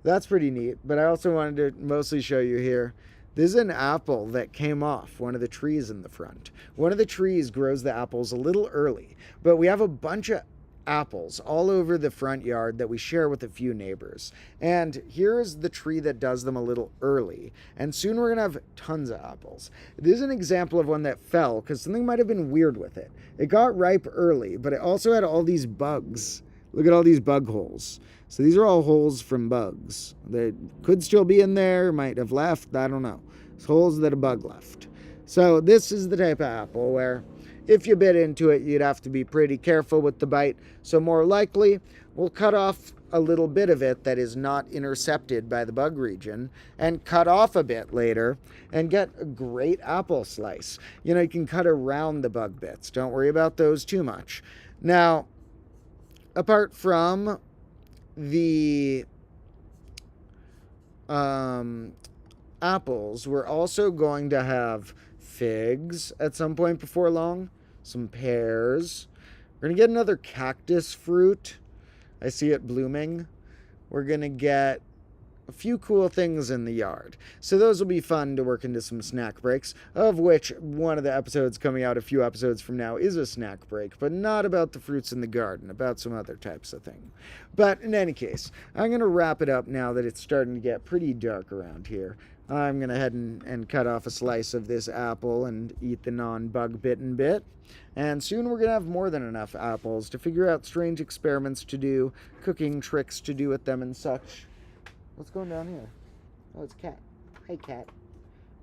that's pretty neat, but I also wanted to mostly show you here. This is an apple that came off one of the trees in the front. One of the trees grows the apples a little early, but we have a bunch of apples all over the front yard that we share with a few neighbors. And here's the tree that does them a little early. And soon we're going to have tons of apples. This is an example of one that fell because something might have been weird with it. It got ripe early, but it also had all these bugs. Look at all these bug holes. So these are all holes from bugs. They could still be in there, might have left, I don't know. It's holes that a bug left. So this is the type of apple where if you bit into it, you'd have to be pretty careful with the bite. So more likely, we'll cut off a little bit of it that is not intercepted by the bug region and cut off a bit later and get a great apple slice. You know, you can cut around the bug bits. Don't worry about those too much. Now, apart from the apples, we're also going to have figs at some point before long, some pears. We're going to get another cactus fruit. I see it blooming. We're going to get a few cool things in the yard. So those will be fun to work into some snack breaks, of which one of the episodes coming out a few episodes from now is a snack break, but not about the fruits in the garden, about some other types of thing. But in any case, I'm going to wrap it up now that it's starting to get pretty dark around here. I'm going to head and cut off a slice of this apple and eat the non-bug bitten bit. And soon we're going to have more than enough apples to figure out strange experiments to do, cooking tricks to do with them and such. What's going down here? Oh, it's a cat. Hi, cat.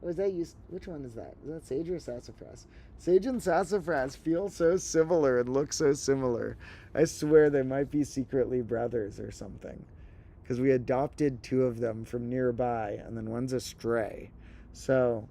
Oh, is that you? Which one is that? Is that Sage or Sassafras? Sage and Sassafras feel so similar and look so similar. I swear they might be secretly brothers or something. Because we adopted 2 of them from nearby, and then one's a stray. So,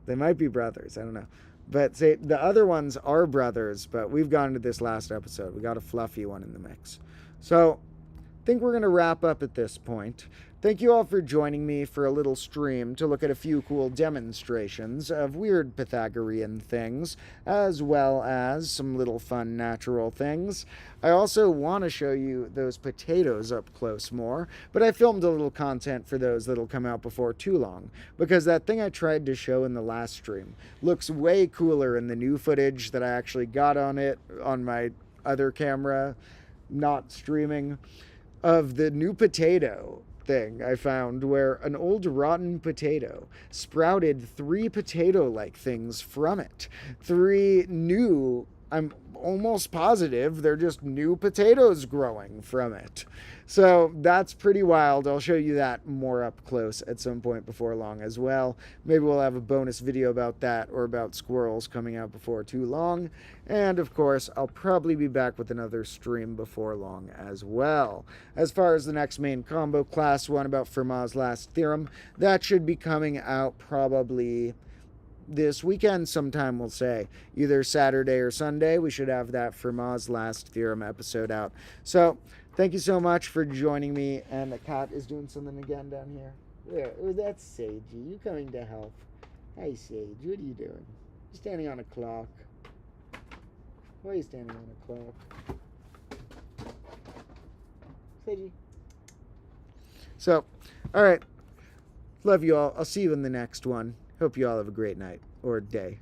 they might be brothers. I don't know. But say the other ones are brothers, but we've gone to this last episode. We got a fluffy one in the mix. So, I think we're going to wrap up at this point. thank you all for joining me for a little stream to look at a few cool demonstrations of weird Pythagorean things, as well as some little fun natural things. I also want to show you those potatoes up close more, but I filmed a little content for those that'll come out before too long, because that thing I tried to show in the last stream looks way cooler in the new footage that I actually got on it on my other camera, not streaming, of the new potato thing I found where an old rotten potato sprouted 3 potato-like things from it. 3 new, I'm almost positive they're just new potatoes growing from it. So that's pretty wild. I'll show you that more up close at some point before long as well. Maybe we'll have a bonus video about that or about squirrels coming out before too long. And of course, I'll probably be back with another stream before long as well. As far as the next main combo class one about Fermat's last theorem, that should be coming out probably this weekend sometime, we'll say. Either Saturday or Sunday, we should have that Fermat's last theorem episode out. So, thank you so much for joining me. And the cat is doing something again down here. Where? Oh, that's Sagey. You coming to help? Hi, Sage. What are you doing? You're standing on a clock. Why are you standing on a clock? Sagey. So, alright. Love you all. I'll see you in the next one. Hope you all have a great night or day.